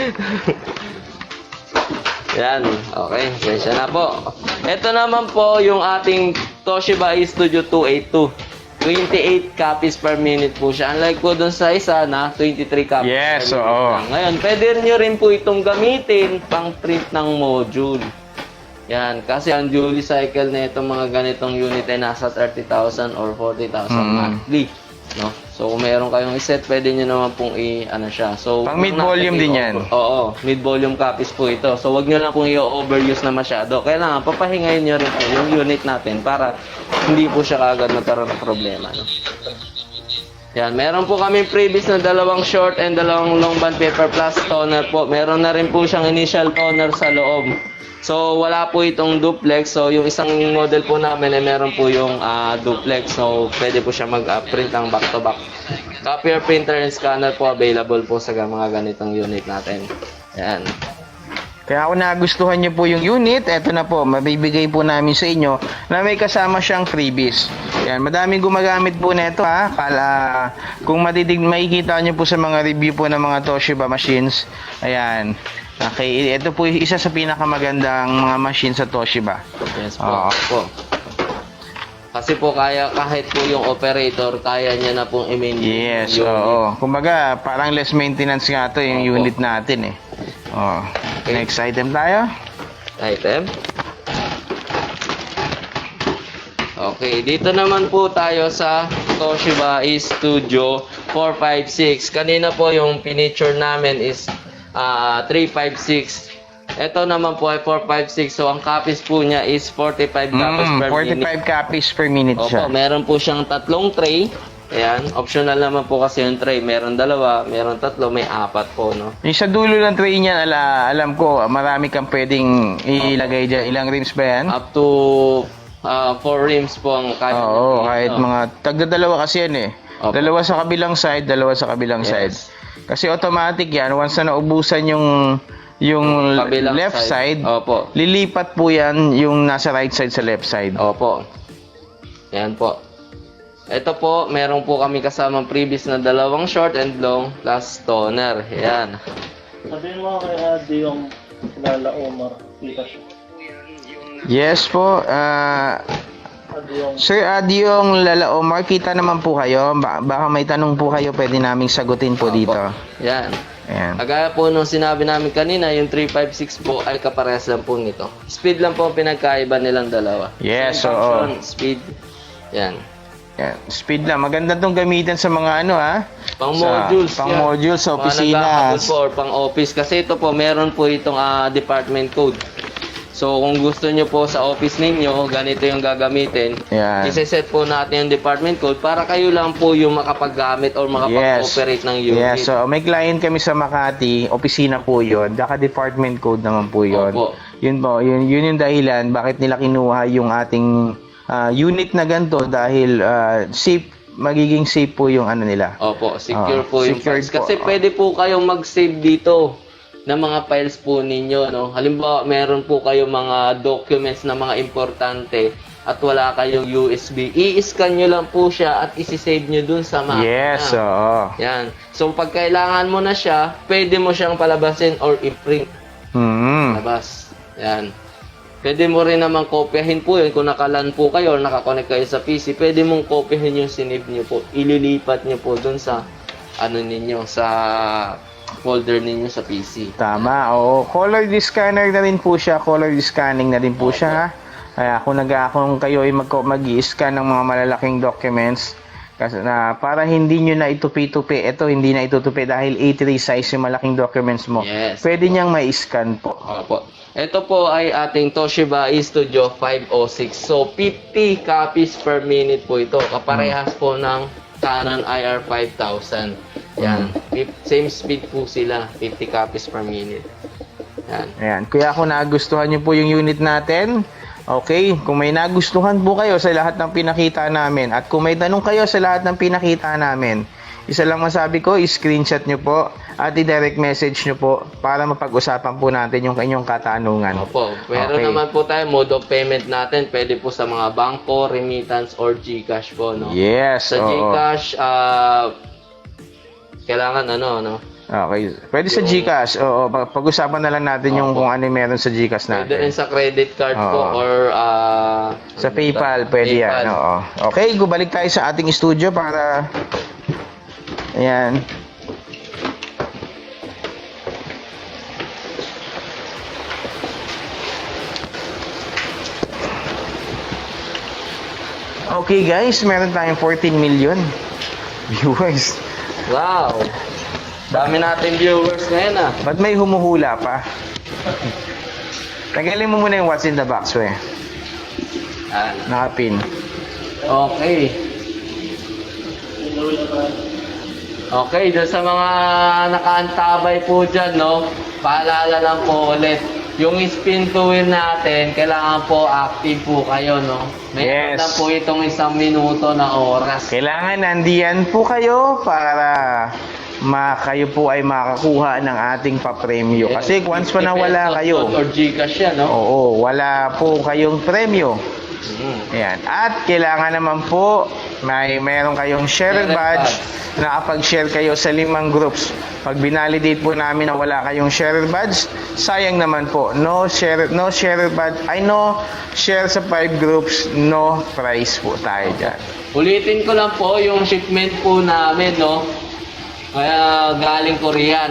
Yan, okay, sensya na po. Ito naman po yung ating Toshiba Studio 282. 28 copies per minute po siya. Unlike po dun sa isa na 23 copies Yes, per minute oo. lang. Ngayon, pwede nyo rin po itong gamitin pang print ng module. Yan, kasi ang dually cycle na itong mga ganitong unit ay nasa 30,000 or 40,000 monthly. No? So, kung meron kayong iset, pwede nyo naman pong i-ano siya. So, Pang mid-volume din yan. Oo, mid-volume copies po ito. So, wag nyo lang pong i-overuse na masyado. Kailangan, papahingayin nyo rin po yung unit natin para hindi po siya kagad magkaroon ng problema. No? Yan, meron po kami previous na dalawang short and dalawang long band paper plus toner po. Meron na rin po siyang initial toner sa loob. So, wala po itong duplex. So, yung isang model po namin ay meron po yung duplex. So, pwede po siya mag-print ng back-to-back. Copier, printer, and scanner po available po sa mga ganitong unit natin. Yan. Kaya kung nagustuhan nyo po yung unit, eto na po, mabibigay po namin sa inyo na may kasama siyang freebies. Yan, madaming gumagamit po nito ha. Kung makikita nyo po sa mga review po ng mga Toshiba machines, ayan. Okay, ito po isa sa pinakamagandang mga machine sa Toshiba. Yes po. Oo. po. Kasi po kahit po yung operator, kaya niya na pong i-maintain Yes, yung unit. oo. Kumbaga, parang less maintenance nga to yung Opo. unit natin eh. Oh. Okay. Next item tayo. Item. Okay, dito naman po tayo sa Toshiba Studio 456. Kanina po yung pinicture namin is 356. Ito naman po ay 456. So, ang copies po niya is 45 copies per 45 minute. copies per minute siya. Opo, meron po siyang tatlong tray. Ayan, optional naman po kasi yung tray. Meron dalawa, meron tatlo, may apat po, no? Yung sa dulo ng tray niyan, alam ko, marami kang pwedeng ilagay dyan. Ilang rims ba yan? Up to 4 rims po ang kaya. Oo, niya. kahit mga tagdadalawa kasi yan eh. Opo. Dalawa sa kabilang side, dalawa sa kabilang Yes. side. Kasi automatic yan, once na naubusan yung Kabilang left side, Opo. lilipat po yan yung nasa right side sa left side. Opo. Yan po. Ito po, meron po kami kasamang previous na dalawang short and long plus toner. Yan. Sabihin mo kay Adi yung Lala Omar. Kita siya. Yes po, Adi yung Sir Adi yung Lala Omar, kita naman po kayo. Baka may tanong po kayo, pwede naming sagutin po dito. Yan. Ayan. Kagaya po nung sinabi namin kanina, yung 356 po ay kaparehas lang po nito. Speed lang po ang pinagkaiba nilang dalawa. Yes, Same oo. function, speed. Yan. Yan. Speed lang. Maganda tong gamitin sa mga Pang modules. Pang yan. modules sa Mga opisina. nagkakabot po or pang office. Kasi ito po, meron po itong department code. So, kung gusto nyo po sa office ninyo, ganito yung gagamitin. Yan. Isa-set po natin yung department code para kayo lang po yung makapaggamit or makapag-operate ng unit. Yes, so may client kami sa Makati, opisina po yun, department code naman po yun. Opo. Yun po, yun yung dahilan bakit nila kinuha yung ating unit na ganito dahil safe, magiging safe po yung ano nila. Opo, secure po yung secured files. Kasi po. pwede po kayong mag-save dito ng mga files po ninyo, no? Halimbawa, meron po kayong mga documents na mga importante at wala kayong USB. I-scan nyo lang po siya at isi-save nyo dun sa makina. Yes, oo. Yan. So, pag kailangan mo na siya, pwede mo siyang palabasin or i-print. Labas. Yan. Pwede mo rin naman kopyahin po yun. Kung nakalan po kayo or nakakonect kayo sa PC, pwede mong kopyahin yung sinave nyo po. Ililipat nyo po dun sa ano ninyo, sa folder ninyo sa PC. Tama, oo. Color scanner na rin po siya. Color scanning na rin po siya, ha? Kaya kung kayo ay mag-i-scan ng mga malalaking documents, kasi na para hindi nyo na itupi-tupi. Ito, hindi na itutupi dahil A3 size yung malaking documents mo. Yes. Pwede niyang ma-scan po. Opo. Ito po ay ating Toshiba eStudio 506. So, 50 copies per minute po ito. Kaparehas po ng Canon IR5000. Yan. Same speed po sila. 50 copies per minute. Yan. Ayan. Kaya kung nagustuhan nyo po yung unit natin, okay, kung may nagustuhan po kayo sa lahat ng pinakita namin at kung may tanong kayo sa lahat ng pinakita namin, isa lang masabi ko, i-screenshot nyo po at i-direct message nyo po para mapag-usapan po natin yung inyong katanungan. Opo. Pero Okay. naman po tayo, mode of payment natin, pwede po sa mga bangko, remittance, or GCash po, no? Yes, Sa oo. GCash, kailangan no? Okay. Pwede sa GCash. Oo, pag-usapan na lang natin yung kung ano yung meron sa GCash Pwede rin natin. sa credit card po Oo. or Sa PayPal, pwede yan. Oo. Okay, balik tayo sa ating studio para... Ayan. Okay guys, meron tayong 14 million viewers. Wow! Dami natin viewers ngayon Ba't may humuhula pa? Tagalin mo muna yung what's in the box, we. Nakapin. Okay. Okay, doon sa mga nakaantabay po dyan, no? Paalala lang po ulit. Yung spin to wheel natin, kailangan po active po kayo, no? Meron Yes. lang po itong 1 minuto na oras. Kailangan nandiyan po kayo para kayo po ay makakuha ng ating papremyo. Kasi once pa nawala kayo, Or Gcash yan, no? oo, wala po kayong premyo. Ayan. At kailangan naman po meron kayong share badge na kapag-share kayo sa 5 groups. Pag binalidate po namin na wala kayong share badge, sayang naman po. No share badge, no share sa 5 groups, no prize po tayo dyan. Ulitin ko lang po yung shipment po namin, no? Kaya galing Korea,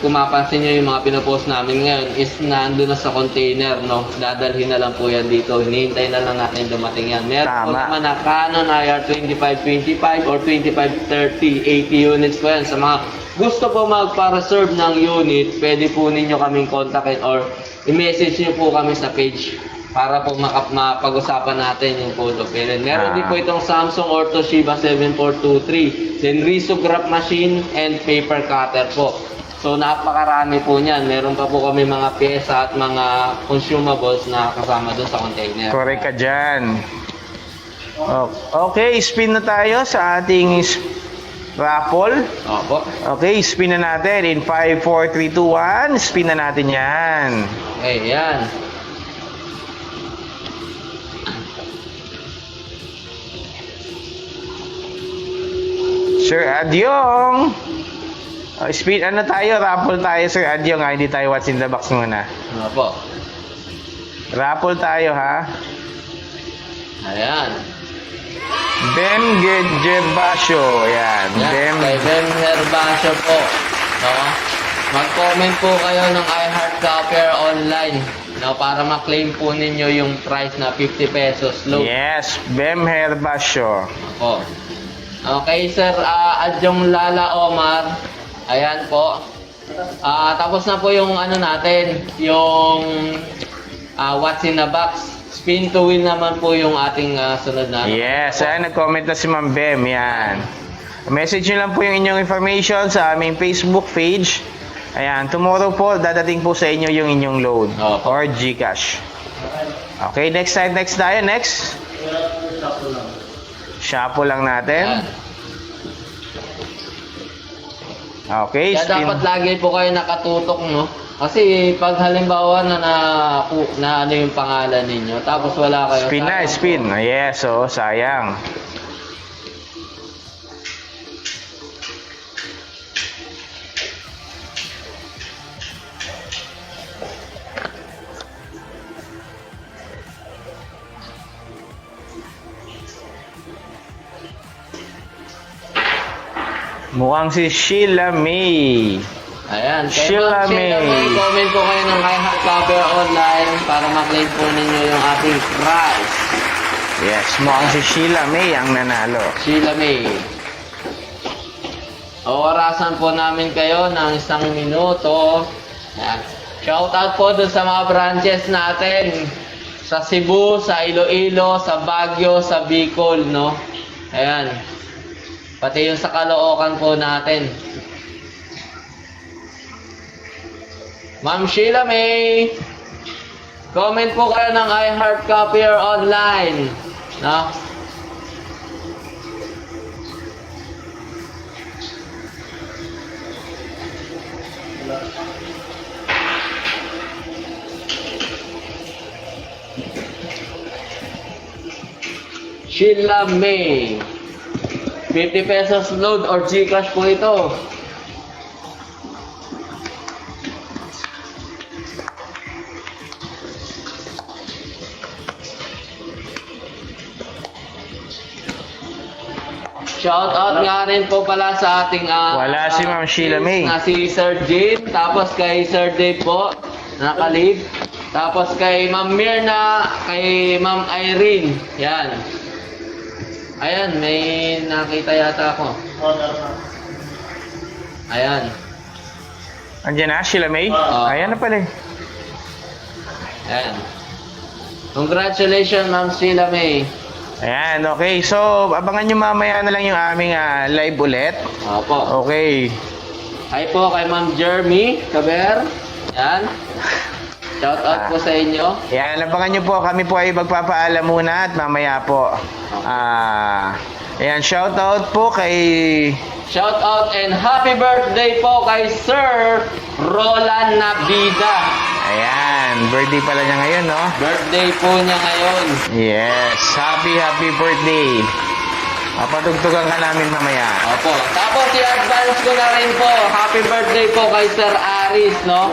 kung mapansin nyo yung mga pinopost namin ngayon is nandun na sa container, no? Dadalhin na lang po yan dito. Hinihintay na lang natin dumating yan. Meron po Tama. naman na Canon IR2525 or 2530, 80 units po yan. Sa mga gusto po magpa-reserve ng unit, pwede po ninyo kaming kontakin or i-message nyo po kami sa page para po mapag-usapan natin yung code of payment. Meron din po itong Samsung or Toshiba 7423, then risograph machine and paper cutter po. So napakarami po niyan. Meron pa po kami mga pyesa at mga consumables na kasama doon sa container. Correct ka dyan. Okay, spin na tayo sa ating raffle. Opo. Okay, spin na natin in 5, 4, 3, 2, 1. Spin na natin yan. Okay, yan. Sir Adyong. Spin, raffle tayo, Sir Adyong, ha? Hindi tayo what's in the box muna. Opo. Raffle tayo, ha? Ayan. Bem Gervasio. Ayan. Yan, kay Ben Herbacio po. No? Mag-comment po kayo ng iHeartCopier online, no, para ma-claim po ninyo yung price na 50 pesos load. Yes, Bem Hervasio. Po. Okay, Sir Adyong Lala Omar. Ayan po. Tapos na po yung ano natin, yung what's in the box. Spin to win naman po yung ating sunod na. Yes, ayan, nag-comment na si Ma'am Bem. Yan. Message nyo lang po yung inyong information sa aming Facebook page. Ayan, tomorrow po, dadating po sa inyo yung inyong load. Opo. Or GCash. Okay, next tayo. Next. Shuffle lang natin. Ayan. Okay, Kaya spin. dapat lagi po kayo nakatutok, no? Kasi pag halimbawa na ano yung pangalan ninyo, tapos wala kayo. Spin na, sayang spin. po. Yes, sayang. Mukhang si Sheila May. Ayan. Kay Sheila Ma'am Sheila May. May, comment po kayo ng iHeart Copier Online para ma-claim po ninyo yung ating prize. Yes, mukhang si Sheila May ang nanalo. Sheila May. Orasan po namin kayo ng 1 minuto. Ayan. Shoutout po dun sa mga branches natin. Sa Cebu, sa Iloilo, sa Baguio, sa Bicol, no? Ayan. Pati yung sa Caloocan po natin. Ma'am Sheila May, comment po kayo ng iHeart Copier Online, no? Sheila May. 50 pesos load or Gcash po ito. Shout out nga rin po pala sa ating Wala si Ma'am Sheila May. na si Sir Jean, tapos kay Sir Dave po, nakalib. Tapos kay Ma'am Mirna, kay Ma'am Irene. Yan. Ayan, may nakita yata ako. Ayan. Andiyan na, Sheila May? Ayan na pala. Ayan. Congratulations, Ma'am Sheila May. Ayan, okay. So, abangan nyo mamaya na lang yung aming live ulit. Opo. Okay. Hi po kay Ma'am Jeremy Caber. Yan. Shout out po sa inyo. Ayan, abangan nyo po. Kami po ay magpapaalam muna at mamaya po. Ayan, shout out po kay... Shout out and happy birthday po kay Sir Roland Nabida. Ayan, birthday pala niya ngayon, no? Birthday po niya ngayon. Yes, happy birthday. Papatugtugan ka namin mamaya. Opo. Tapos i-advance ko na rin po. Happy birthday po kay Sir Aris, no?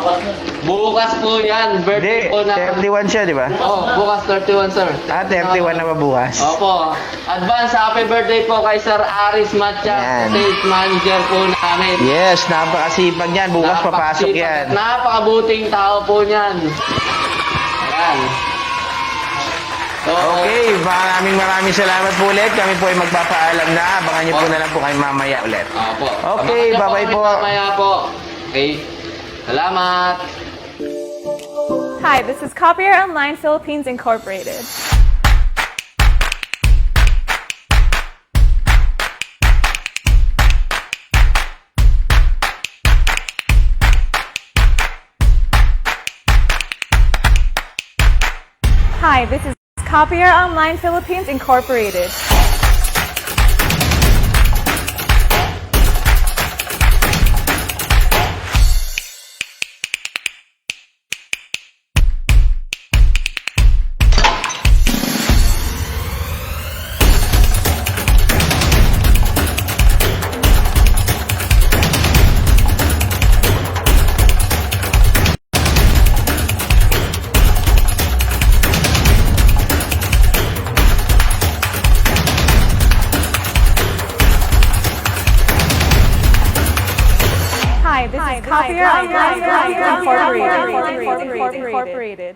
Bukas po yan. Birthday Hindi, po na... 31 siya, di ba? Oh, bukas 31, sir. 31 na ba bukas? Opo. Advance happy birthday po kay Sir Aris Matcha, Yan. sales manager po namin. Yes, napakasipag yan. Bukas papasok yan. Napakabuting tao po niyan. Ayan. So, Okay, maraming salamat po ulit. Kami po ay magpapaalam na. Abangan niyo po na lang po kayo mamaya ulit. Opo. Okay, Abangan niyo bye-bye kami po. Mamaya po. Okay. Salamat. Hi, this is Copier Online Philippines Incorporated. Hi, this is Copier Online Philippines Incorporated. Hi, this is Copier Online Philippines Incorporated.